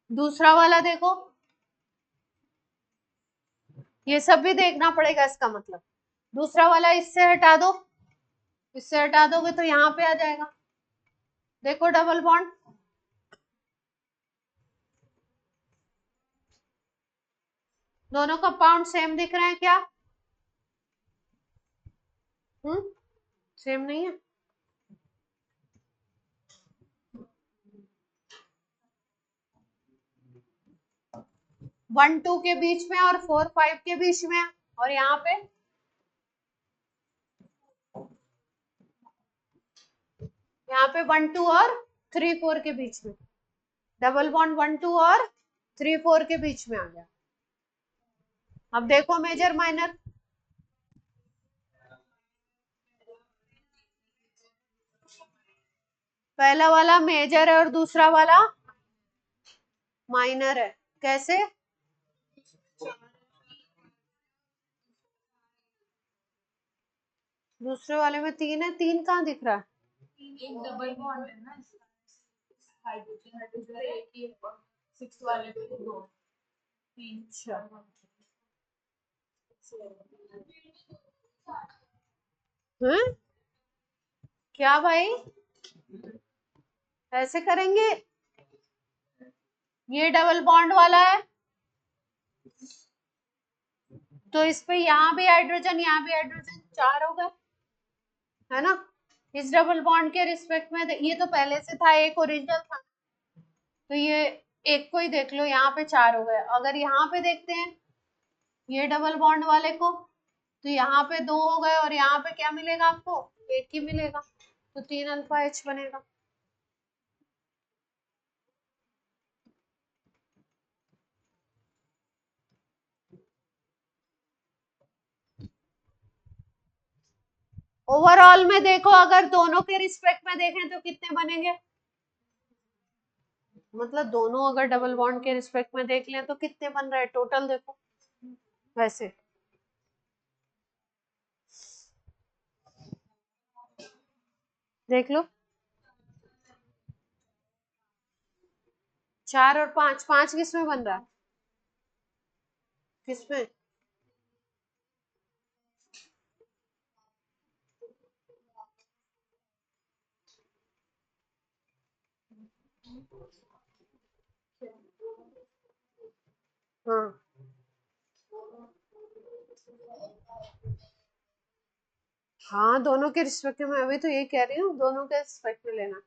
दूसरा वाला देखो, ये सब भी देखना पड़ेगा, इसका मतलब दूसरा वाला इससे हटा दो, इससे हटा दोगे तो यहाँ पे आ जाएगा, देखो डबल बॉन्ड। दोनों कंपाउंड सेम दिख रहे हैं क्या, सेम नहीं है। 1 2 के बीच में और 4 5 के बीच में, और यहाँ पे यहाँ पे 1 2 और 3 4 के बीच में, डबल बॉन्ड 1 2 और 3 4 के बीच में आ गया। अब देखो मेजर माइनर, पहला वाला मेजर है और दूसरा वाला माइनर है, कैसे, दूसरे वाले में 3 है, 3 कहाँ दिख रहा है, एक डबल बॉन्ड है ना, हाइड्रोजन हाइड्रोजन एक ही है, 6 वाले पे 2 3 हैं? क्या भाई, ऐसे करेंगे, ये डबल बॉन्ड वाला है तो इस पे यहाँ भी हाइड्रोजन, यहाँ भी हाइड्रोजन, 4 हो गए, है ना। इस डबल बॉन्ड के रिस्पेक्ट में ये तो पहले से था, एक ओरिजिनल था, तो ये एक को ही देख लो, यहाँ पे 4 हो गए। अगर यहाँ पे देखते हैं ये डबल बॉन्ड वाले को, तो यहाँ पे 2 हो गए और यहाँ पे क्या मिलेगा आपको, एक ही मिलेगा, तो 3 अल्फा H बनेगा। ओवरऑल में देखो, अगर दोनों के रिस्पेक्ट में देखें तो कितने बनेंगे, मतलब दोनों अगर डबल बॉन्ड के रिस्पेक्ट में देख लें तो कितने बन रहे हैं टोटल, देखो वैसे देख लो, 4 और 5, 5 किस में बन रहा है, किस में, हाँ हाँ, दोनों के रिस्पेक्ट में, मैं अभी तो ये कह रही हूँ, दोनों के रिस्पेक्ट में लेना।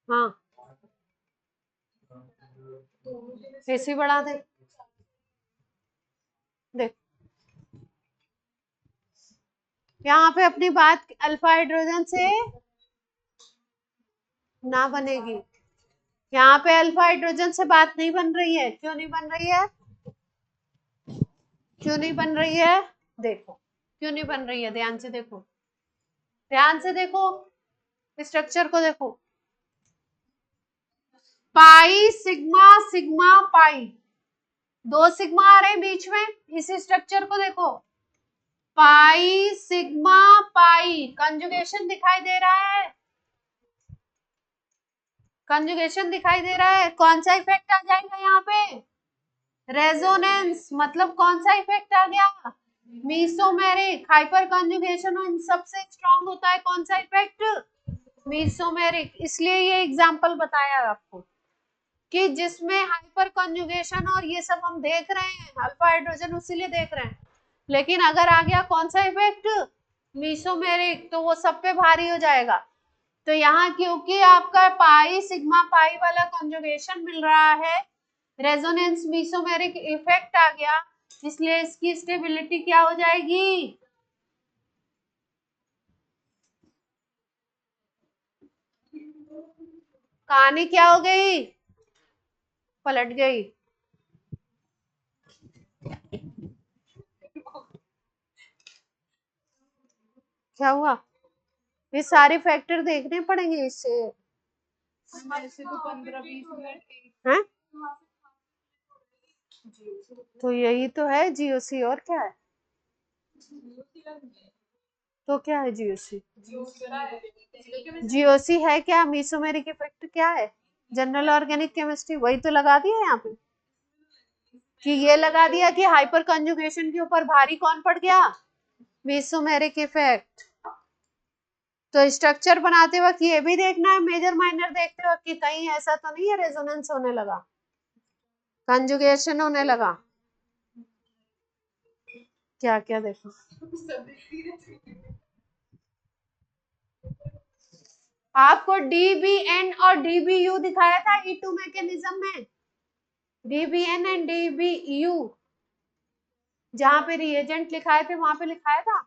हाँ, ऐसे बढ़ा दे। देख, यहाँ पे अपनी बात अल्फा हाइड्रोजन से ना बनेगी। यहाँ पे अल्फा हाइड्रोजन से बात नहीं बन रही है। क्यों नहीं बन रही है? क्यों नहीं बन रही है? देखो क्यों नहीं बन रही है, ध्यान से देखो, ध्यान से देखो, स्ट्रक्चर को देखो। पाई सिग्मा सिग्मा पाई, दो सिग्मा आ रहे हैं बीच में। इस स्ट्रक्चर को देखो, पाई सिग्मा पाई, कंजुगेशन दिखाई दे रहा है, कंजुगेशन दिखाई दे रहा है। कौन सा इफेक्ट आ जाएगा यहाँ पे? रेजोनेंस। मतलब कौन सा इफेक्ट आ गया? मीसोमेरिक। हाइपर कंजुगेशन इन सबसे स्ट्रांग होता है कौन सा इफेक्ट? मीसोमेरिक। इसलिए ये एग्जांपल बताया आपको कि जिसमें हाइपर कंजुगेशन और ये सब हम देख रहे हैं, अल्फा हाइड्रोजन उसीलिए देख रहे हैं। लेकिन अगर आ गया कौन सा इफेक्ट? मीसोमेरिक, तो वो सब पे भारी हो जाएगा। तो यहाँ क्योंकि आपका पाई सिग्मा पाई वाला कंजुगेशन मिल रहा है, रेजोनेंस मीसोमेरिक इफेक्ट आ गया, इसलिए इसकी स्टेबिलिटी क्या हो जाएगी? कहानी क्या हो गई? पलट गई। क्या हुआ? ये सारे फैक्टर देखने पड़ेंगे इससे। ऐसे तो 15-20 मिनट हैं? तो यही तो है जीओसी, और क्या है? तो क्या है जीओसी? जीओसी है क्या? मीसोमेरिक इफेक्ट क्या है? जनरल ऑर्गेनिक केमिस्ट्री, वही तो लगा दिया यहाँ पे, कि ये लगा दिया कि हाइपर कंजुगेशन के ऊपर भारी कौन पड़ गया? मीसोमेरिक इफेक्ट। तो स्ट्रक्चर बनाते वक्त ये भी देखना है, मेजर माइनर देखते वक्त, कि कहीं ऐसा तो नहीं है रेजोनेंस होने लगा, कंजुगेशन होने लगा। क्या क्या देखो, आपको डीबीएन और डीबीयू दिखाया था E2 मैकेनिज्म में। डीबीएन एंड डीबीयू, जहां पे रिएजेंट लिखाए थे वहां पे लिखाया था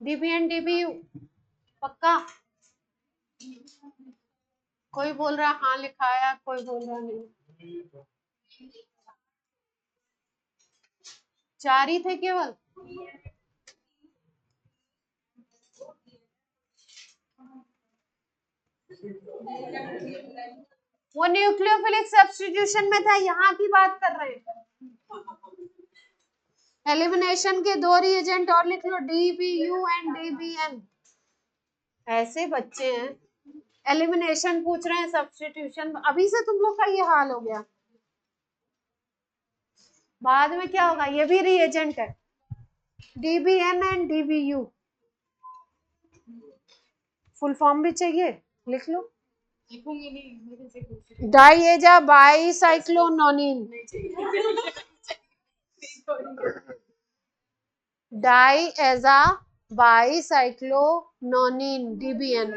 डीबीएन डीबीयू। पक्का? कोई बोल रहा हाँ लिखाया, कोई बोल रहा नहीं। 4 ही थे केवल। वो न्यूक्लियोफिलिक सब्स्टिट्यूशन में था, यहाँ की बात कर रहे हैं। एलिमिनेशन के 2 रिएजेंट और लिख लो, डीबीयू एंड डीबीएन। ऐसे बच्चे हैं, एलिमिनेशन पूछ रहे हैं, सब्स्टिट्यूशन। अभी से तुम लोग का ये हाल हो गया, बाद में क्या होगा? ये भी रिएजेंट है, DBN and DBU. Full form भी चाहिए, लिख लो। लिखूंगी नहीं, मेरे से पूछ डाइएजा बाईसाइक्लोनोनिन, डाइएजा बाईसाइक्लोनोनिन डीबीएन,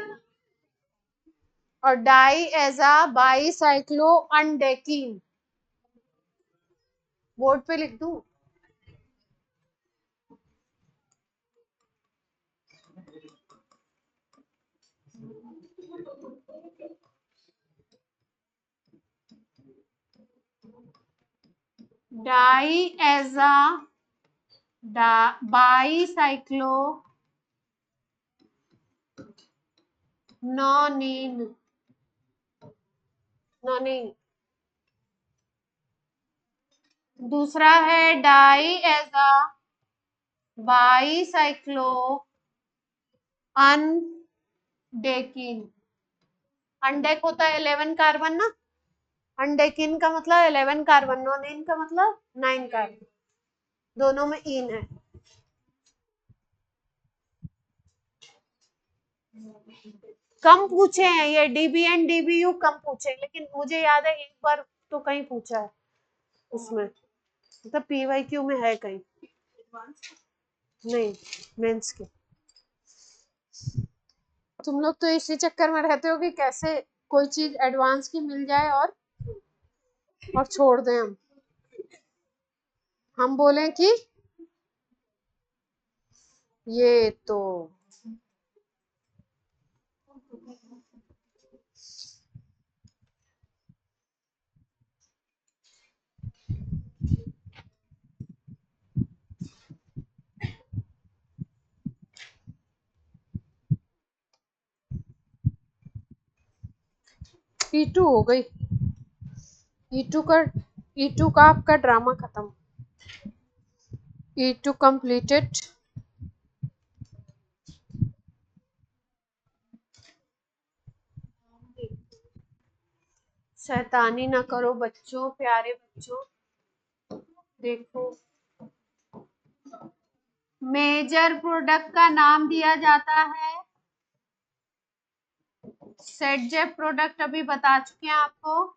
और डाइएजा बाईसाइक्लो अंडेकिन। बोर्ड पे लिख दूं? डाइएजा बाईसाइक्लो नोनिन, नोनिन। दूसरा है डाइएजा बाईसाइक्लो अनडेकिन। अनडेक होता है 11 कार्बन ना, अनडेकिन का मतलब 11 कार्बन, नोनिन का मतलब 9 कार्बन, दोनों में इन है। कम पूछे हैं ये डीबीएन डीबीयू, कम पूछे, लेकिन मुझे याद है एक बार तो कहीं पूछा है उसमें, मतलब PYQ में है कहीं नहीं, मेंस के। तुम लोग तो इसी चक्कर में रहते हो कि कैसे कोई चीज एडवांस की मिल जाए और छोड़ दें। हम बोले कि ये तो E2 हो गई, E2 का आपका ड्रामा खत्म। E2 completed। शैतानी ना करो बच्चों, प्यारे बच्चों। देखो, मेजर प्रोडक्ट का नाम दिया जाता है सेट जेप प्रोडक्ट, अभी बता चुके हैं आपको।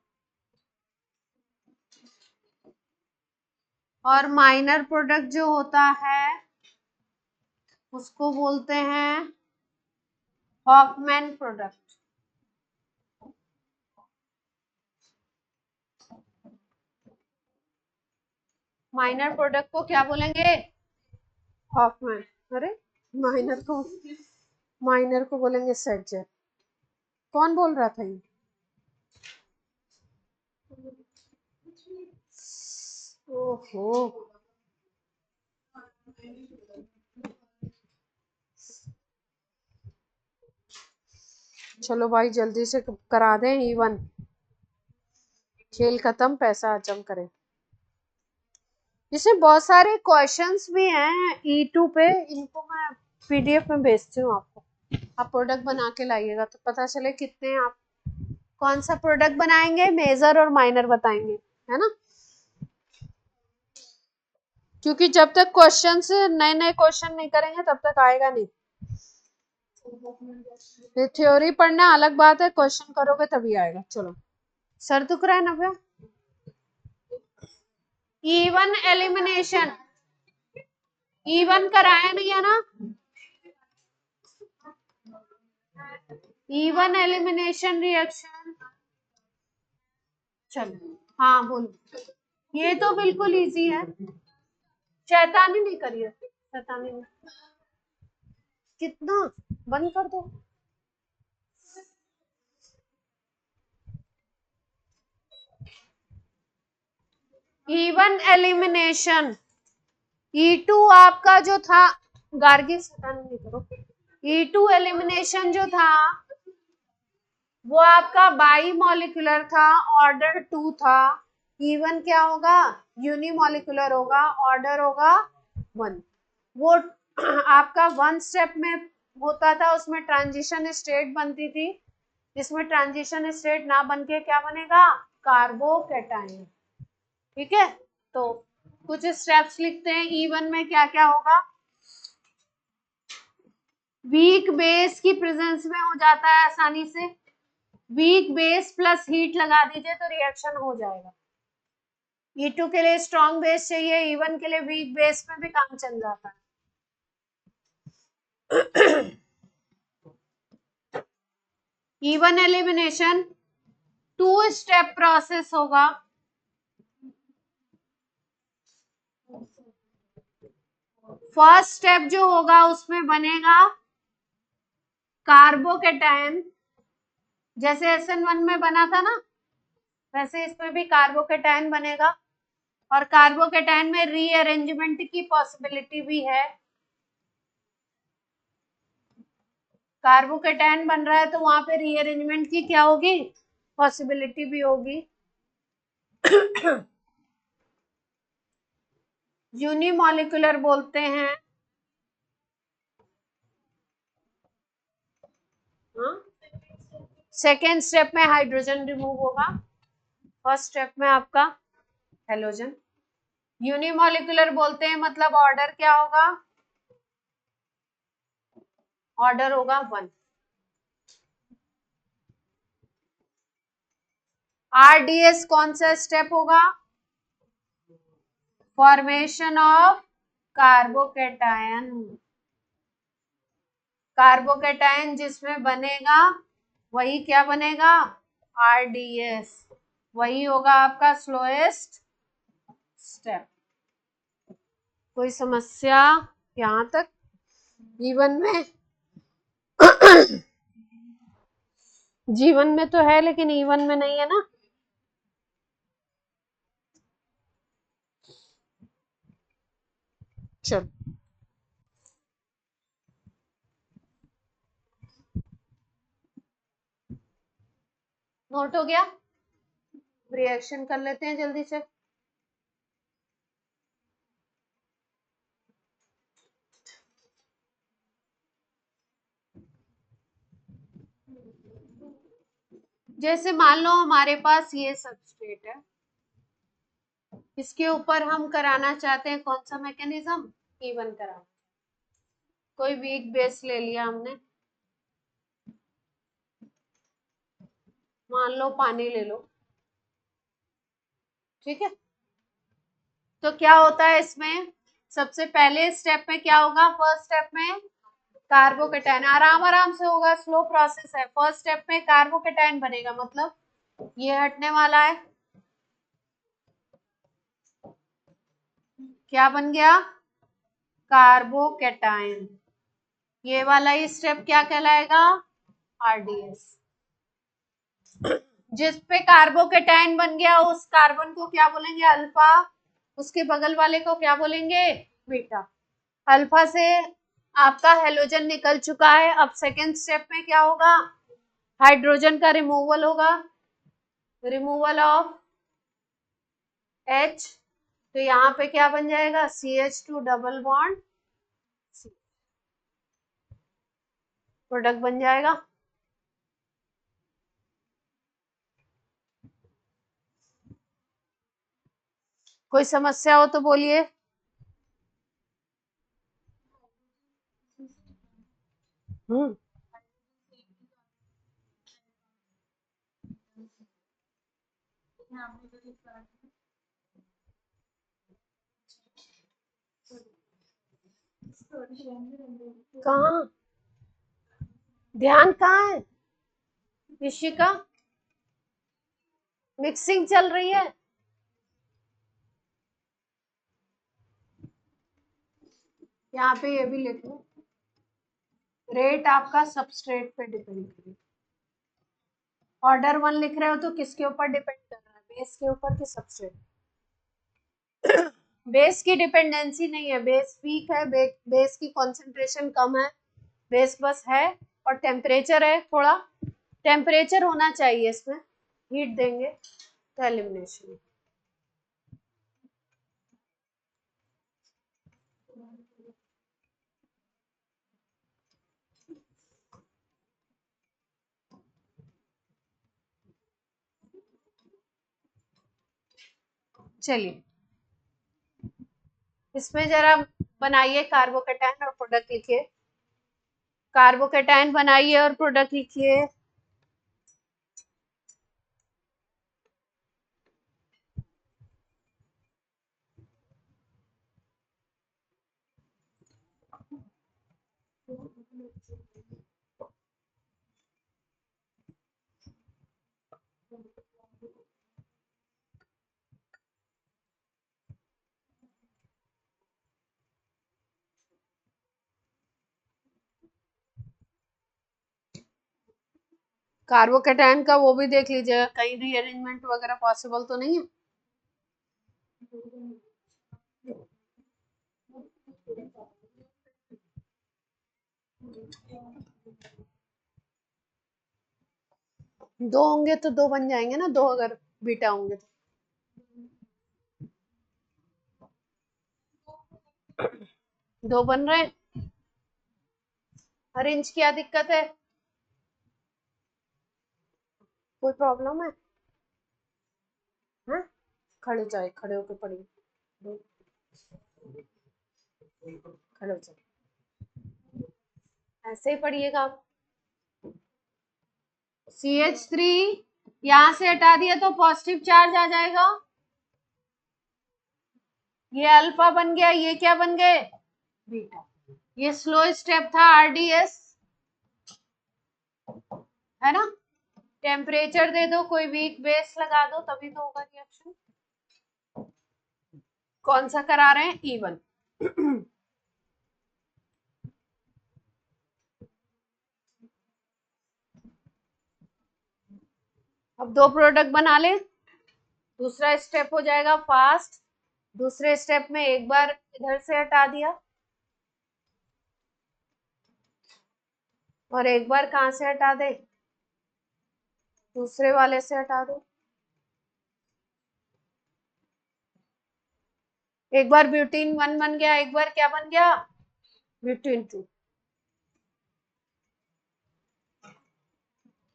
और माइनर प्रोडक्ट जो होता है उसको बोलते हैं हॉफमैन प्रोडक्ट। माइनर प्रोडक्ट को क्या बोलेंगे? हॉफमैन। अरे माइनर को बोलेंगे सेट जेप। कौन बोल रहा था ये? ओहो, चलो भाई जल्दी से करा दें E1, खेल खत्म, पैसा हजम करें। इसमें बहुत सारे क्वेश्चंस भी हैं E2 पे, इनको मैं PDF में भेजती हूँ आपको। आप प्रोडक्ट बना के लाइएगा तो पता चले कितने आप कौन सा प्रोडक्ट बनाएंगे, मेजर और माइनर बताएंगे, है ना? क्योंकि जब तक क्वेश्चंस नए नए क्वेश्चन नहीं करेंगे तब तक आएगा नहीं। थ्योरी पढ़ना अलग बात है, क्वेश्चन करोगे तभी आएगा। चलो, सर दुख रहा है ना भैया? E1 एलिमिनेशन, E1 कराया नहीं है ना? E1 elimination reaction. चलो, हाँ बोलो। ये तो बिल्कुल इजी है, शैतानी नहीं करिए, शैतानी नहीं। कितना बंद कर दो। E1 एलिमिनेशन, E2 आपका जो था, गार्गी शैतानी नहीं करो। E2 एलिमिनेशन जो था वो आपका बाई मॉलिक्यूलर था, ऑर्डर 2 था। E1 क्या होगा? यूनिमॉलिक्यूलर होगा, ऑर्डर होगा 1। वो आपका 1 स्टेप में होता था, उसमें ट्रांजिशन स्टेट बनती थी। इसमें ट्रांजिशन स्टेट ना बनके क्या बनेगा? कार्बोकैटायन। ठीक है, तो कुछ स्टेप्स लिखते हैं। E1 में क्या क्या होगा? वीक बेस की प्रेजेंस में हो जाता है आसानी से, वीक बेस प्लस हीट लगा दीजिए तो रिएक्शन हो जाएगा। E2 के लिए स्ट्रॉन्ग बेस चाहिए, E1 के लिए वीक बेस में भी काम चल जाता है। E1 एलिमिनेशन 2 स्टेप प्रोसेस होगा। फर्स्ट स्टेप जो होगा उसमें बनेगा कार्बोकैटायन, जैसे SN1 में बना था ना, वैसे इसमें भी कार्बोकैटायन बनेगा। और कार्बोकैटायन में रीअरेंजमेंट की पॉसिबिलिटी भी है। कार्बोकैटायन बन रहा है तो वहां पे रीअरेंजमेंट की क्या होगी? पॉसिबिलिटी भी होगी। यूनिमॉलिक्यूलर बोलते हैं। सेकेंड स्टेप में हाइड्रोजन रिमूव होगा, फर्स्ट स्टेप में आपका हेलोजन। यूनिमॉलिक्यूलर बोलते हैं मतलब ऑर्डर क्या होगा? ऑर्डर होगा 1। RDS कौन सा स्टेप होगा? Formation of carbocation. कार्बोकेटायन जिसमें बनेगा वही क्या बनेगा? RDS। वही होगा आपका स्लोएस्ट स्टेप। कोई समस्या यहां तक? जीवन में जीवन में तो है लेकिन ईवन में नहीं है ना। चल नोट हो गया? रिएक्शन कर लेते हैं जल्दी से। जैसे मान लो हमारे पास ये सबस्ट्रेट है, इसके ऊपर हम कराना चाहते हैं कौन सा मैकेनिज्म? ईवन कराना। कोई वीक बेस ले लिया हमने, मान लो पानी ले लो, ठीक है। तो क्या होता है इसमें? सबसे पहले स्टेप में क्या होगा? फर्स्ट स्टेप में कार्बोकेटायन, आराम आराम से होगा, स्लो प्रोसेस है। फर्स्ट स्टेप में कार्बोकेटायन बनेगा, मतलब ये हटने वाला है, क्या बन गया? कार्बोकेटायन। ये वाला ही स्टेप क्या कहलाएगा? RDS। जिस पे कार्बोकेटायन बन गया उस कार्बन को क्या बोलेंगे? अल्फा। उसके बगल वाले को क्या बोलेंगे? बीटा। अल्फा से आपका हेलोजन निकल चुका है। अब सेकेंड स्टेप में क्या होगा? हाइड्रोजन का रिमूवल होगा, रिमूवल ऑफ H। तो यहाँ पे क्या बन जाएगा? CH2 डबल बॉन्ड, प्रोडक्ट बन जाएगा। कोई समस्या हो तो बोलिए। कहाँ ध्यान कहाँ है? ऋषिका मिक्सिंग चल रही है। यहाँ पे ये भी लिख लो, रेट आपका सबस्ट्रेट पे डिपेंड करेगा। ऑर्डर 1 लिख रहे हो तो किसके ऊपर डिपेंड कर रहा है? बेस के ऊपर कि सबस्ट्रेट? बेस की डिपेंडेंसी नहीं है, बेस वीक है, बेस की कंसंट्रेशन कम है, बेस बस है। और टेम्परेचर है, थोड़ा टेम्परेचर होना चाहिए इसमें, हीट देंगे तो एलिमिनेशन। चलिए इसमें जरा बनाइए कार्बोकेटायन और प्रोडक्ट लिखिए। कार्बोकेटायन बनाइए और प्रोडक्ट लिखिए। कार्बोकेटायन का वो भी देख लीजिएगा, कहीं रीअरेंजमेंट वगैरह पॉसिबल तो नहीं है। दो होंगे तो दो बन जाएंगे ना, दो अगर बीटा होंगे तो। दो बन रहे हैं। अरेंज क्या दिक्कत है? कोई प्रॉब्लम है? हाँ? खड़े जाए, खड़े होके पढ़िए, खड़े हो जाए, ऐसे ही पढ़िएगा आप। CH3 यहां से हटा दिया तो पॉजिटिव चार्ज आ जाएगा, ये अल्फा बन गया, ये क्या बन गए, बीटा। ये स्लो स्टेप था आरडीएस, है ना। टेम्परेचर दे दो, कोई वीक बेस लगा दो, तभी तो होगा रिएक्शन। कौन सा करा रहे हैं, E1। अब दो प्रोडक्ट बना ले, दूसरा स्टेप हो जाएगा फास्ट। दूसरे स्टेप में एक बार इधर से हटा दिया और एक बार कहां से हटा दे, दूसरे वाले से हटा दो। एक बार ब्यूटीन 1 बन गया, एक बार क्या बन गया, ब्यूटीन 2।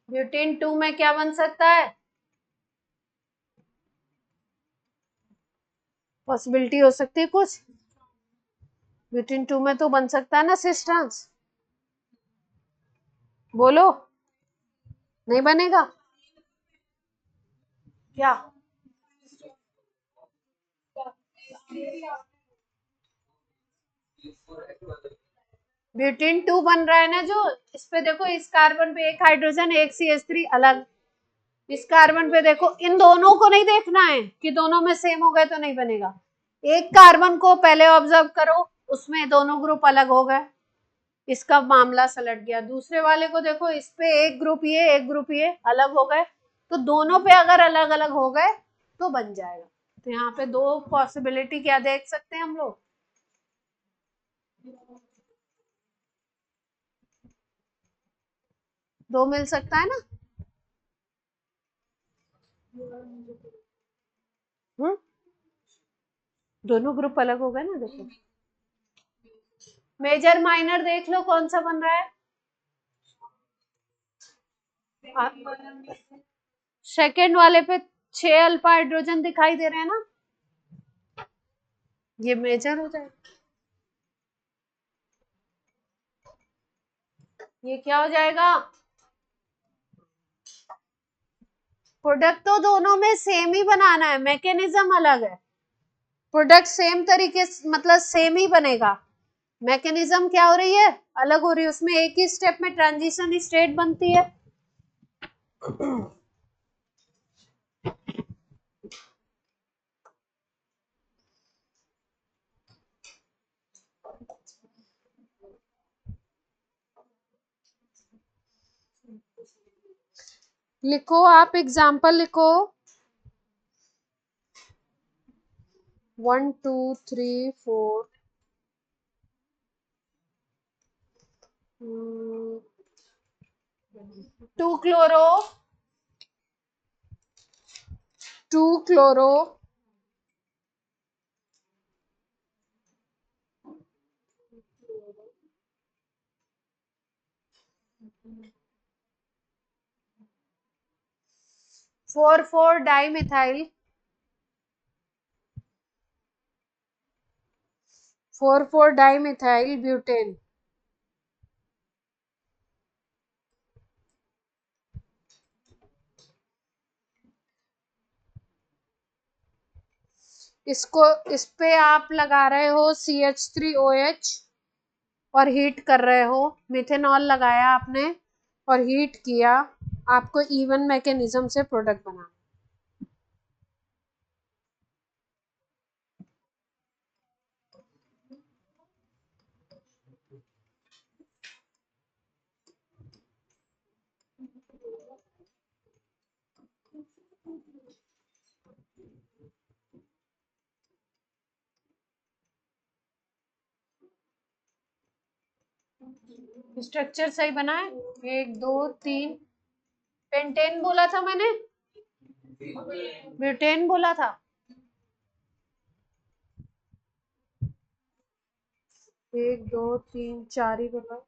ब्यूटीन 2 में क्या बन सकता है, पॉसिबिलिटी हो सकती है कुछ, ब्यूटीन 2 में तो बन सकता है ना सिस ट्रांस, बोलो, नहीं बनेगा क्या, ब्यूटीन 2 बन रहा है ना जो, इस पे देखो, इस कार्बन पे एक हाइड्रोजन, एक CH3 अलग, इस कार्बन पे देखो, इन दोनों को नहीं देखना है कि दोनों में सेम हो गए तो नहीं बनेगा। एक कार्बन को पहले ऑब्जर्व करो, उसमें दोनों ग्रुप अलग हो गए, इसका मामला सलट गया। दूसरे वाले को देखो, इस पे एक ग्रुप ये, एक ग्रुप ये अलग हो गए, तो दोनों पे अगर अलग अलग हो गए तो बन जाएगा। तो यहाँ पे दो पॉसिबिलिटी क्या देख सकते हैं हम लोग, दो मिल सकता है ना। हम्म, दोनों ग्रुप अलग हो गए ना, देखो। मेजर माइनर देख लो कौन सा बन रहा है, सेकेंड वाले पे 6 अल्फा हाइड्रोजन दिखाई दे रहे हैं ना, ये मेजर हो जाएगा। ये क्या हो जाएगा, प्रोडक्ट तो दोनों में सेम ही बनाना है, मैकेनिज्म अलग है। प्रोडक्ट सेम तरीके से, मतलब सेम ही बनेगा, मैकेनिज्म क्या हो रही है, अलग हो रही है। उसमें एक ही स्टेप में ट्रांजिशन स्टेट बनती है। लिखो आप, एग्जाम्पल लिखो, 1 2 3 4 2 chloro 2 chloro 4 4 dimethyl 4 4 dimethyl butane. इसको, इस पे आप लगा रहे हो CH3OH और हीट कर रहे हो, मिथेनॉल लगाया आपने और हीट किया, आपको इवन मैकेनिज्म से प्रोडक्ट बनाना। स्ट्रक्चर सही बना है, 1 2 3, पेंटेन बोला था मैंने, ब्यूटेन बोला था, 1 2 3 4 ही बोला।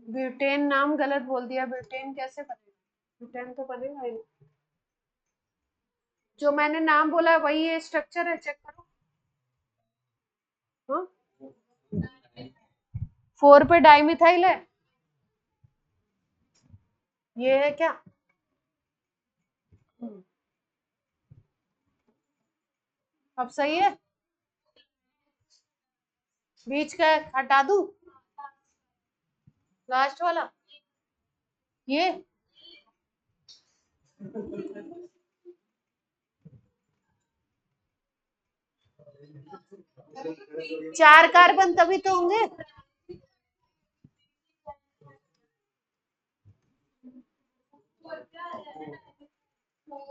ब्यूटेन नाम गलत बोल दिया, ब्यूटेन कैसे बनेगा, ब्यूटेन तो बनेगा ही नहीं। जो मैंने नाम बोला है वही ये स्ट्रक्चर है, चेक करो। 4 पे डाइमिथाइल है, ये है क्या? अब सही है, बीच का हटा दूं, लास्ट वाला ये। चार कार्बन तभी तो होंगे,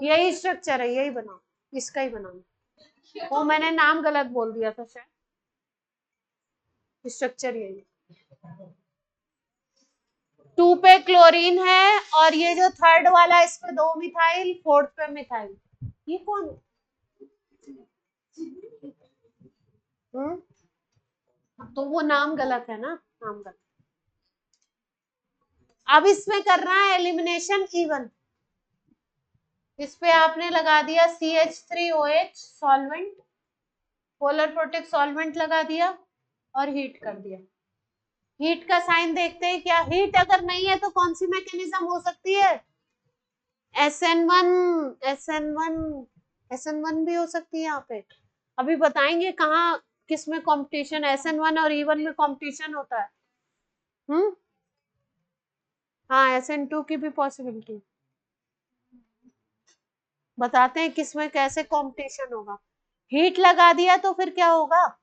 यही स्ट्रक्चर है, यही बनाओ, इसका ही बनाओ। वो मैंने नाम गलत बोल दिया था शायद, स्ट्रक्चर यही। 2 पे क्लोरीन है और ये जो थर्ड वाला इस पे 2 मिथाइल, फोर्थ पे मिथाइल। ये कौन? तो वो नाम गलत है ना, नाम गलत। अब इसमें करना है एलिमिनेशन इवन। इस पे आपने लगा दिया CH3OH solvent, polar protic solvent लगा दिया और हीट कर दिया। हीट का साइन देखते हैं क्या, हीट अगर नहीं है तो कौन सी मैकेनिज्म हो सकती है? SN1 भी हो सकती है यहाँ पे। अभी बताएंगे कहाँ किस में कंपटीशन, SN1 और E1 में कंपटीशन होता है। हाँ, SN2 की भी पॉसिबिलिटी बताते हैं किसमें कैसे कंपटीशन होगा। हीट लगा दिया तो फिर क्या होगा,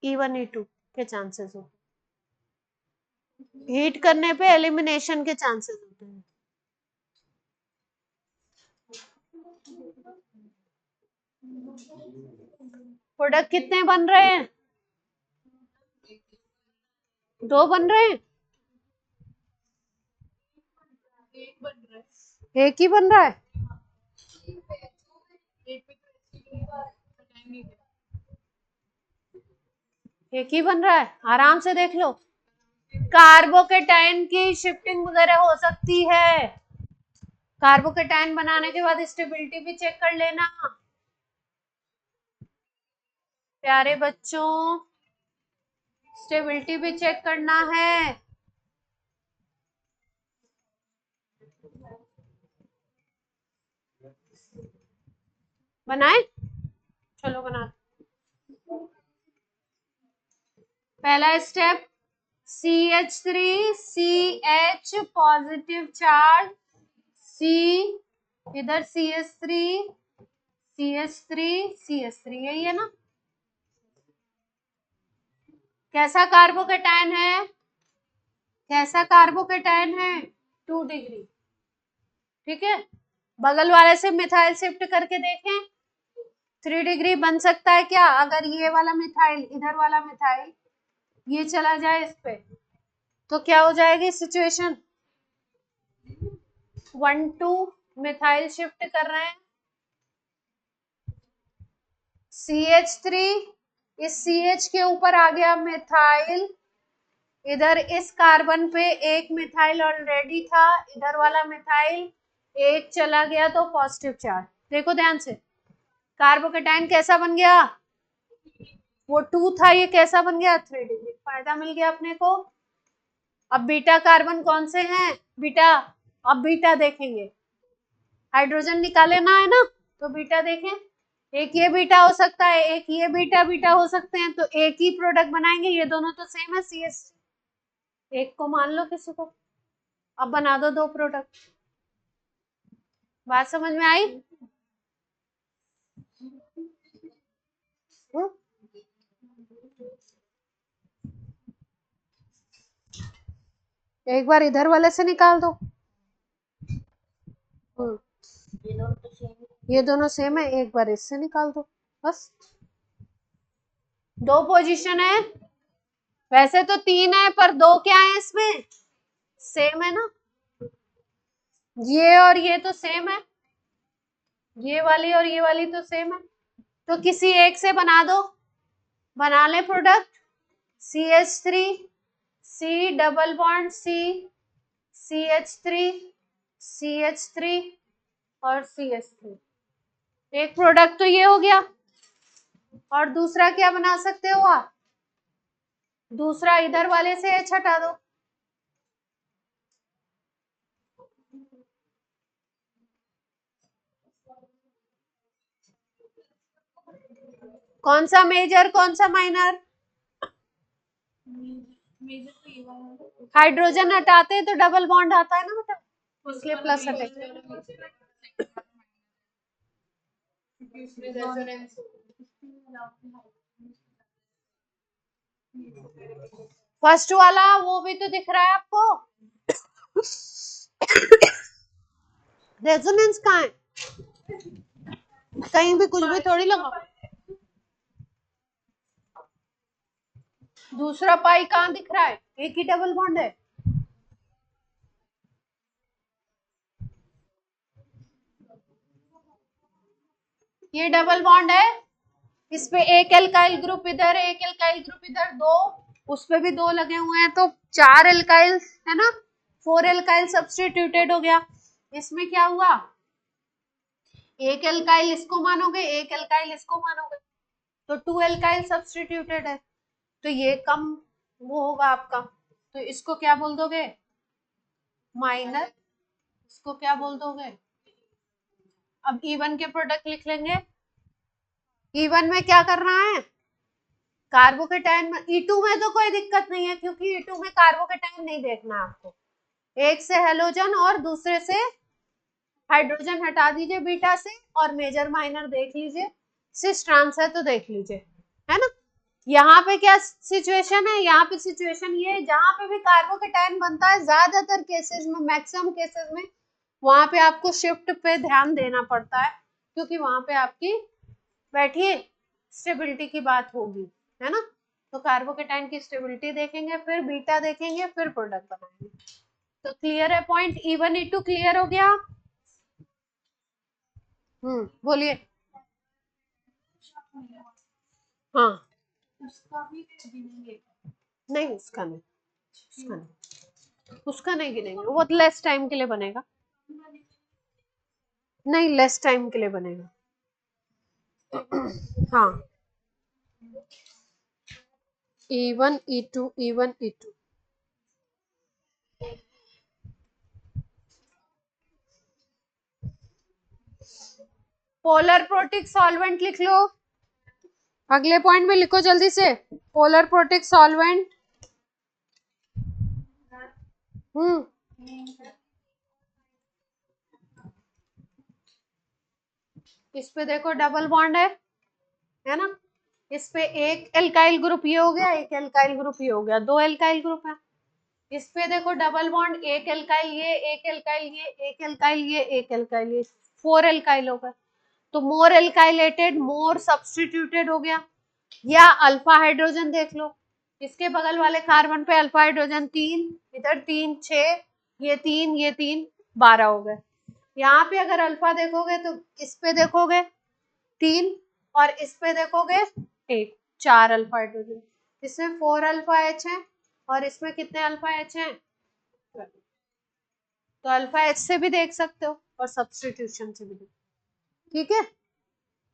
E1 E2 के चांसेस हो, हीट करने पे एलिमिनेशन के चांसेस होते हैं। प्रोडक्ट कितने बन रहे हैं? 2 बन रहे हैं, एक बन रहा है, एक ही बन रहा है। एक पे टाइम नहीं गया। एक ही बन रहा है, आराम से देख लो। कार्बोकेटाइन की शिफ्टिंग वगैरह हो सकती है, कार्बोकेटाइन बनाने के बाद स्टेबिलिटी भी चेक कर लेना प्यारे बच्चों, स्टेबिलिटी भी चेक करना है। बनाए, चलो बना। पहला step CH3CH positive charge, C इधर CH3 यही है ना? कैसा कार्बोकेटाइन है, कैसा कार्बोकेटाइन है? 2 डिग्री। ठीक है, बगल वाले से मिथाइल शिफ्ट करके देखें 3 डिग्री बन सकता है क्या? अगर ये वाला मिथाइल, इधर वाला मिथाइल ये चला जाए इस पे तो क्या हो जाएगी सिचुएशन? 1 2 मिथाइल शिफ्ट कर रहे हैं, CH3 इस CH के ऊपर आ गया मिथाइल, इधर इस कार्बन पे एक मिथाइल ऑलरेडी था, इधर वाला मिथाइल एक चला गया तो पॉजिटिव चार्ज। देखो ध्यान से, कार्बोकेटाइन कैसा बन गया? वो 2 था, ये कैसा बन गया? 3 डिग्री। फायदा मिल गया अपने को। अब बीटा कार्बन कौन से हैं बीटा? अब बीटा देखेंगे, हाइड्रोजन निकालेना है ना, तो बीटा देखें। एक ये बीटा हो सकता है, एक ये बीटा हो सकते हैं, तो एक ही प्रोडक्ट बनाएंगे, ये दोनों तो सेम है CS। एक को मान लो किसी को, अब बना दो 2 प्रोडक्ट। बात समझ में आई? एक बार इधर वाले से निकाल दो। ये दोनों सेम है, एक बार इससे निकाल दो बस। 2 पोजीशन है, वैसे तो 3 है पर 2 क्या है इसमें? सेम है ना, ये और ये तो सेम है, ये वाली और ये वाली तो सेम है, तो किसी एक से बना दो, बना ले product. CH3 C double bond C CH3 CH3 और CH3, एक प्रोडक्ट तो ये हो गया। और दूसरा क्या बना सकते हो आप? दूसरा इधर वाले से H हटा दो, कौन सा मेजर कौन सा माइनर? मेजर तो ये वाला है। हाइड्रोजन हटाते हैं तो डबल बॉन्ड आता है ना बेटा, इसलिए प्लस हटेगा। फर्स्ट वाला वो भी तो दिख रहा है आपको, रेजोनेंस कहाँ है? कहीं भी कुछ भी थोड़ी लगा। दूसरा पाई कहाँ दिख रहा है? एक ही डबल बॉन्ड है। ये डबल बॉन्ड है, इस पे एक एल्काइल ग्रुप इधर, एक एल्काइल ग्रुप इधर, दो उस पे भी दो लगे हुए हैं, तो 4 एल्काइल है ना, 4 एल्काइल सब्स्टिट्यूटेड हो गया। इसमें क्या हुआ, एक एल्काइल इसको मानोगे, एक एल्काइल इसको मानोगे, तो 2 एल्काइल सब्स्टिट्यूटेड है, तो ये कम वो होगा आपका, तो इसको क्या बोल दोगे, माइनर। इसको क्या बोल दोगे? अब E1 के प्रोडक्ट लिख लेंगे। E1 में क्या करना है, कार्बोकेटाइन में। E2 में तो कोई दिक्कत नहीं है, क्योंकि E2 में कार्बोकेटाइन नहीं देखना है आपको, एक से हेलोजन और दूसरे से हाइड्रोजन हटा दीजिए बीटा से, और मेजर माइनर देख लीजिए, सिस ट्रांस है तो देख लीजिए, है ना। यहाँ पे क्या सिचुएशन है, यहाँ पे सिचुएशन ये है, जहां पे भी कार्बोकेटाइन बनता है ज्यादातर केसेस में, मैक्सिमम केसेस में, वहां पे आपको शिफ्ट पे ध्यान देना पड़ता है, क्योंकि वहां पे आपकी बैठिए स्टेबिलिटी की बात होगी, है ना। तो कार्बोकेटाइन की स्टेबिलिटी देखेंगे, फिर बीटा देखेंगे, फिर प्रोडक्ट बनाएंगे। तो क्लियर है पॉइंट, E1 E2 क्लियर हो गया। बोलिए। हाँ उसका भी गिनेंगे? नहीं, उसका नहीं, उसका नहीं, उसका नहीं गिनेंगे, वो लेस टाइम के लिए बनेगा, नहीं लेस टाइम के लिए बनेगा। हाँ, E1 E2 E1 E2। Polar protic solvent लिख लो, अगले पॉइंट में लिखो जल्दी से, पोलर प्रोटिक सॉल्वेंट। इस पे देखो डबल बॉन्ड है ना, इस पे एक एल्काइल ग्रुप ये हो गया, एक एल्काइल ग्रुप ये हो गया, दो एल्काइल ग्रुप है। इस पे देखो डबल बॉन्ड, एक एल्काइल ये, एक एल्काइल ये, एक एल्काइल ये, एक एल्काइल ये, 4 एल्काइल हो गए, तो मोर एल्काइलेटेड, मोर सब्स्टिट्यूटेड हो गया। या अल्फा हाइड्रोजन देख लो, इसके बगल वाले कार्बन पे अल्फा हाइड्रोजन 3, इधर 3 6, ये 3 ये 3, 12 हो गए। यहाँ पे अगर अल्फा देखोगे तो इस पे देखोगे 3, और इस पे देखोगे 1, 4 अल्फा हाइड्रोजन, इसमें 4 अल्फा एच है, और इसमें कितने अल्फा एच हैं, तो अल्फा एच से भी देख सकते हो और सब्स्टिट्यूशन से भी देख, ठीक है।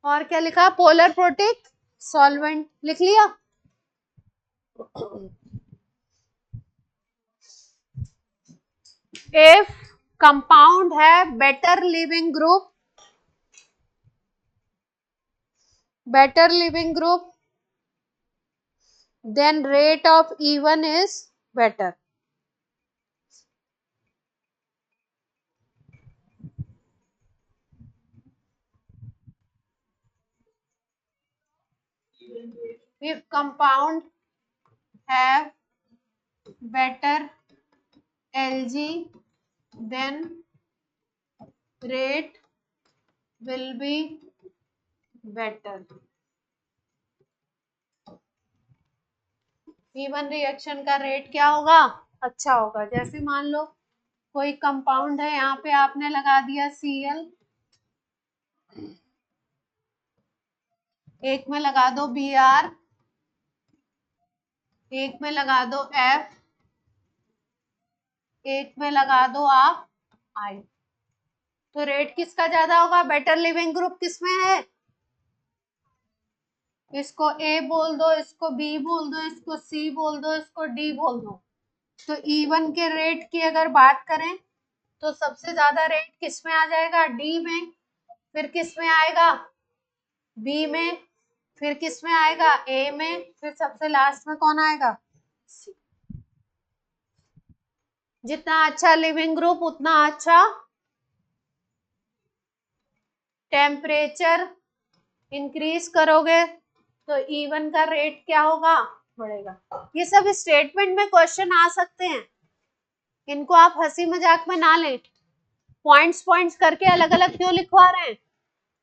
और क्या लिखा, पोलर प्रोटिक सॉल्वेंट लिख लिया। इफ कंपाउंड है better leaving group, then rate of E1 is better. If compound have better Lg, then rate will be better. E1 reaction का रेट क्या होगा, अच्छा होगा। जैसे मान लो कोई कंपाउंड है, यहाँ पे आपने लगा दिया Cl, एक में लगा दो Br, एक में लगा दो F, एक में लगा दो आप I, तो रेट किसका ज्यादा होगा, बेटर लिविंग ग्रुप किसमें है, इसको ए बोल दो, इसको बी बोल दो, इसको सी बोल दो, इसको डी बोल दो। तो E1 के रेट की अगर बात करें तो सबसे ज्यादा रेट किस में आ जाएगा? डी में। फिर किस में आएगा? बी में। फिर किस में आएगा? ए में। फिर सबसे लास्ट में कौन आएगा? सी। जितना अच्छा लिविंग ग्रुप उतना अच्छा टेम्परेचर इंक्रीज करोगे तो E1 का रेट क्या होगा? बढ़ेगा। ये सब स्टेटमेंट में क्वेश्चन आ सकते हैं, इनको आप हंसी मजाक में ना लें। पॉइंट्स पॉइंट्स करके अलग अलग क्यों लिखवा रहे हैं?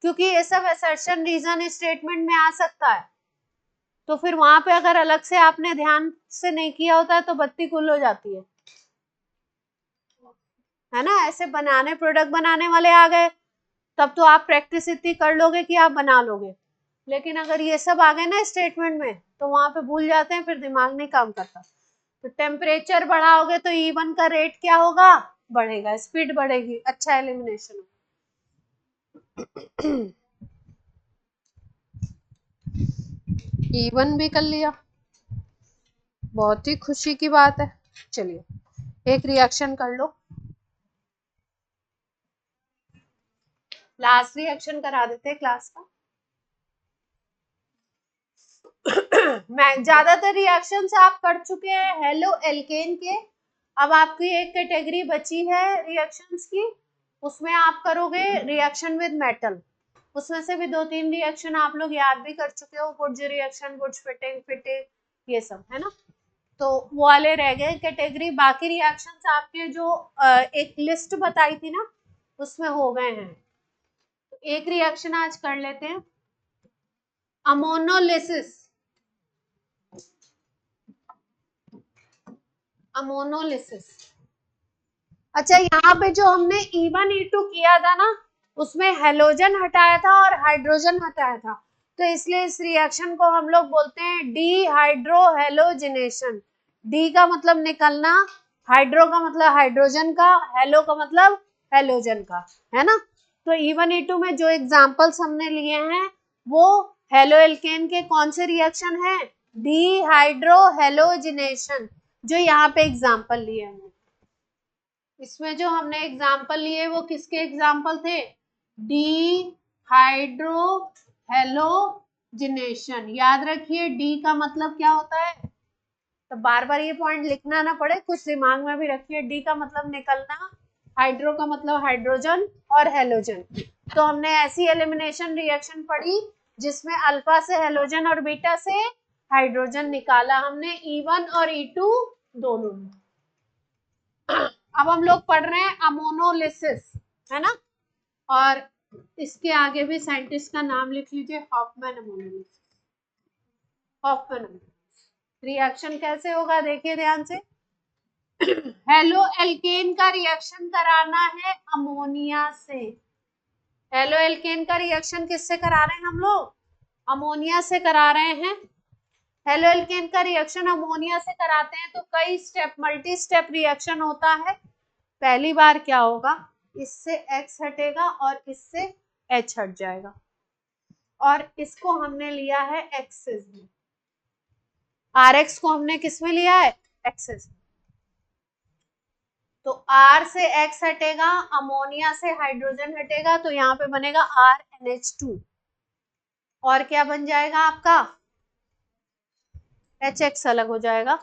क्योंकि ये सब असर्शन रीजन स्टेटमेंट में आ सकता है, तो फिर वहां पे अगर अलग से आपने ध्यान से नहीं किया होता है तो बत्ती गुल हो जाती है ना। ऐसे बनाने, प्रोडक्ट बनाने वाले आ गए तब तो आप प्रैक्टिस इतनी कर लोगे कि आप बना लोगे, लेकिन अगर ये सब आ गए ना स्टेटमेंट में तो वहां पे भूल जाते हैं, फिर दिमाग नहीं काम करता। तो टेम्परेचर बढ़ाओगे तो E1 का रेट क्या होगा? बढ़ेगा, स्पीड बढ़ेगी, अच्छा एलिमिनेशन होगा। E1 भी कर लिया, बहुत ही खुशी की बात है। चलिए एक रिएक्शन कर लो, लास्ट रिएक्शन करा देते हैं क्लास का। मैं ज्यादातर रिएक्शंस आप कर चुके हैं हेलो एल्केन के। अब आपकी एक कैटेगरी बची है रिएक्शंस की, उसमें आप करोगे रिएक्शन विद मेटल। उसमें से भी 2-3 रिएक्शन आप लोग याद भी कर चुके हो, वुड्स रिएक्शन, वुड्स फिटिंग, ये सब है ना। तो वो वाले रह गए कैटेगरी। बाकी रिएक्शंस आपके जो एक लिस्ट बताई थी ना उसमें हो गए हैं। एक रिएक्शन आज कर लेते हैं, अमोनोलिसिस। अमोनोलिसिस। अच्छा, यहाँ पे जो हमने E1 E2 किया था ना उसमें हेलोजन हटाया था और हाइड्रोजन हटाया था, तो इसलिए इस रिएक्शन को हम लोग बोलते हैं डीहाइड्रोहेलोजिनेशन। डी का मतलब निकलना, हाइड्रो का मतलब हाइड्रोजन का, हेलो का मतलब हेलोजन का, है ना। तो E1 E2 में जो एग्जांपल्स हमने लिए हैं वो हेलो एल्केन के कौन से रिएक्शन है? डीहाइड्रोहेलोजिनेशन, जो यहाँ पे एग्जांपल लिए हैं। इसमें जो हमने एग्जाम्पल लिए वो किसके एग्जाम्पल थे? D hydro halogenation. याद रखिए डी का मतलब क्या होता है, तो बार बार ये पॉइंट लिखना ना पड़े, कुछ दिमाग में भी रखिए। डी का मतलब निकलना, हाइड्रो का मतलब हाइड्रोजन और हेलोजन। तो हमने ऐसी एलिमिनेशन रिएक्शन पढ़ी जिसमें अल्फा से हेलोजन और बीटा से हाइड्रोजन निकाला हमने, E1 और E2 दोनों में। अब हम लोग पढ़ रहे हैं अमोनोलिसिस, है ना। और इसके आगे भी साइंटिस्ट का नाम लिख लीजिए, हॉफमैन अमोनोलिसिस। हॉफमैन रिएक्शन कैसे होगा देखिए ध्यान से। हेलो एल्केन का रिएक्शन कराना है अमोनिया से। हेलो एल्केन का रिएक्शन किससे करा रहे हैं हम लोग? अमोनिया से करा रहे हैं। हेलो एल्केन का रिएक्शन अमोनिया से कराते हैं तो कई स्टेप, मल्टी स्टेप रिएक्शन होता है। पहली बार क्या होगा, इससे X हटेगा और इससे H हट जाएगा, और इसको हमने लिया है एक्सेस में। RX को हमने किस में लिया है? एक्सेस में। तो R से X हटेगा, अमोनिया से हाइड्रोजन हटेगा, तो यहाँ पे बनेगा RNH2, और क्या बन जाएगा आपका? HX अलग हो जाएगा,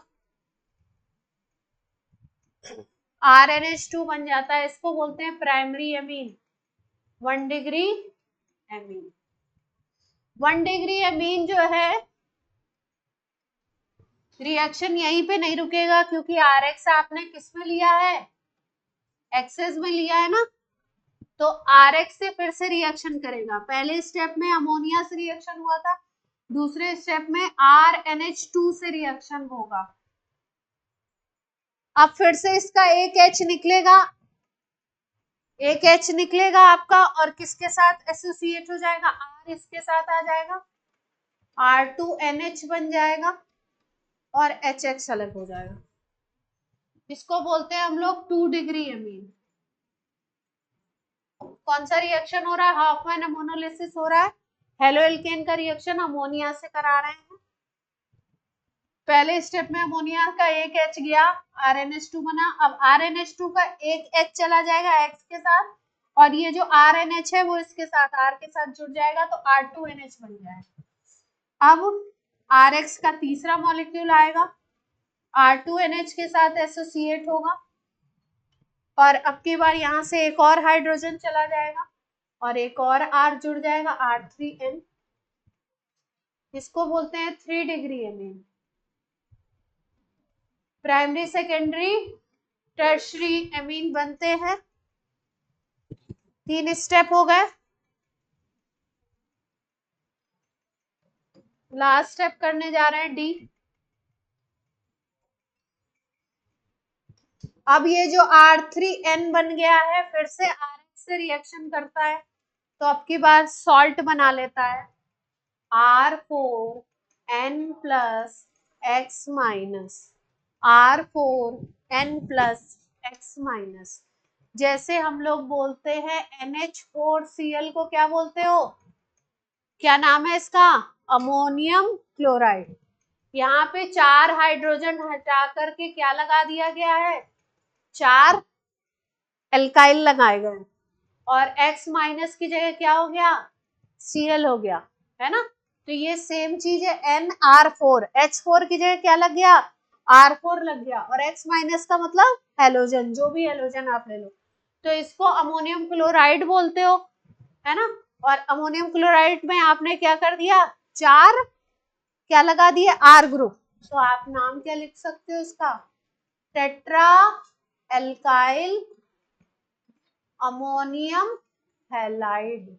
RNH2 बन जाता है। इसको बोलते हैं primary amine, 1 degree amine. 1 degree amine जो है रिएक्शन यहीं पे नहीं रुकेगा, क्योंकि RX आपने किस में लिया है? एक्सेस में लिया है ना। तो RX से फिर से रिएक्शन करेगा। पहले स्टेप में अमोनिया से रिएक्शन हुआ था, दूसरे स्टेप में RNH2 से रिएक्शन होगा। अब फिर से इसका एक H निकलेगा, एक H निकलेगा आपका, और किसके साथ एसोसिएट हो जाएगा? R इसके साथ आ जाएगा, R2NH बन जाएगा, और HX अलग हो जाएगा। इसको बोलते हैं हम लोग 2 डिग्री एमीन। कौन सा रिएक्शन हो रहा है? हॉफमैन अमोनोलिसिस हो रहा है। हेलो एल्केन का रिएक्शन अमोनिया से करा रहे हैं। पहले स्टेप में अमोनिया का एक H गया, RNH2 बना। अब RNH2 का एक H चला जाएगा X के साथ, और ये जो RNH है वो इसके साथ R के साथ जुड़ जाएगा, तो R2NH बन जाएगा। अब RX का तीसरा मॉलिक्यूल आएगा, R2NH के साथ एसोसिएट होगा, और अब की बार यहाँ से एक और हाइड्रोजन चला जाएगा और एक और R जुड़ जाएगा, R3N। इसको बोलते हैं 3 degree amine. Primary secondary tertiary amine बनते हैं। 3 स्टेप हो गए। लास्ट स्टेप करने जा रहे हैं डी। अब ये जो R3N बन गया है फिर से RX से रिएक्शन करता है, तो अब की बार सॉल्ट बना लेता है, R4N plus X minus, R4N plus X minus. जैसे हम लोग बोलते हैं NH4Cl को क्या बोलते हो, क्या नाम है इसका, अमोनियम क्लोराइड। यहाँ पे 4 हाइड्रोजन हटा करके क्या लगा दिया गया है, 4 एल्काइल लगाए गए, और X माइनस की जगह क्या हो गया, Cl हो गया, है ना। तो ये सेम चीज है, NR4, H4 की जगह क्या लग गया, R4 लग गया, और X माइनस का मतलब हेलोजन, जो भी हेलोजन आप ले लो, तो इसको अमोनियम क्लोराइड बोलते हो, है ना। और अमोनियम क्लोराइड में आपने क्या कर दिया, 4 क्या लगा दिए, R ग्रुप। तो आप नाम क्या लिख सकते हो इसका, tetra alkyl ammonium halide.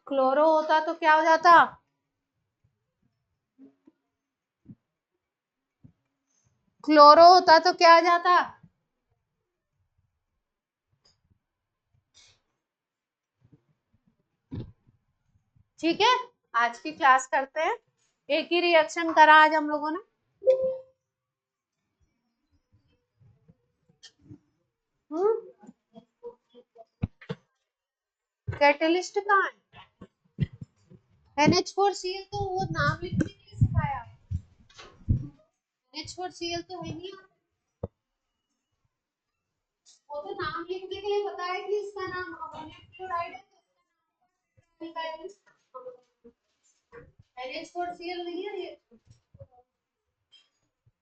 Chloro होता तो क्या हो जाता, क्लोरो होता तो क्या आ जाता, ठीक है। आज की क्लास करते हैं, एक ही रिएक्शन करा आज हम लोगों ने। कैटलिस्ट कहाँ है, NH4Cl तो वो नाम लिखने के लिए सिखाया, NH4Cl तो है नहीं, वो तो नाम लिखने के लिए बताया कि इसका नाम अमोनियम क्लोराइड है, तो NH4Cl नहीं है ये।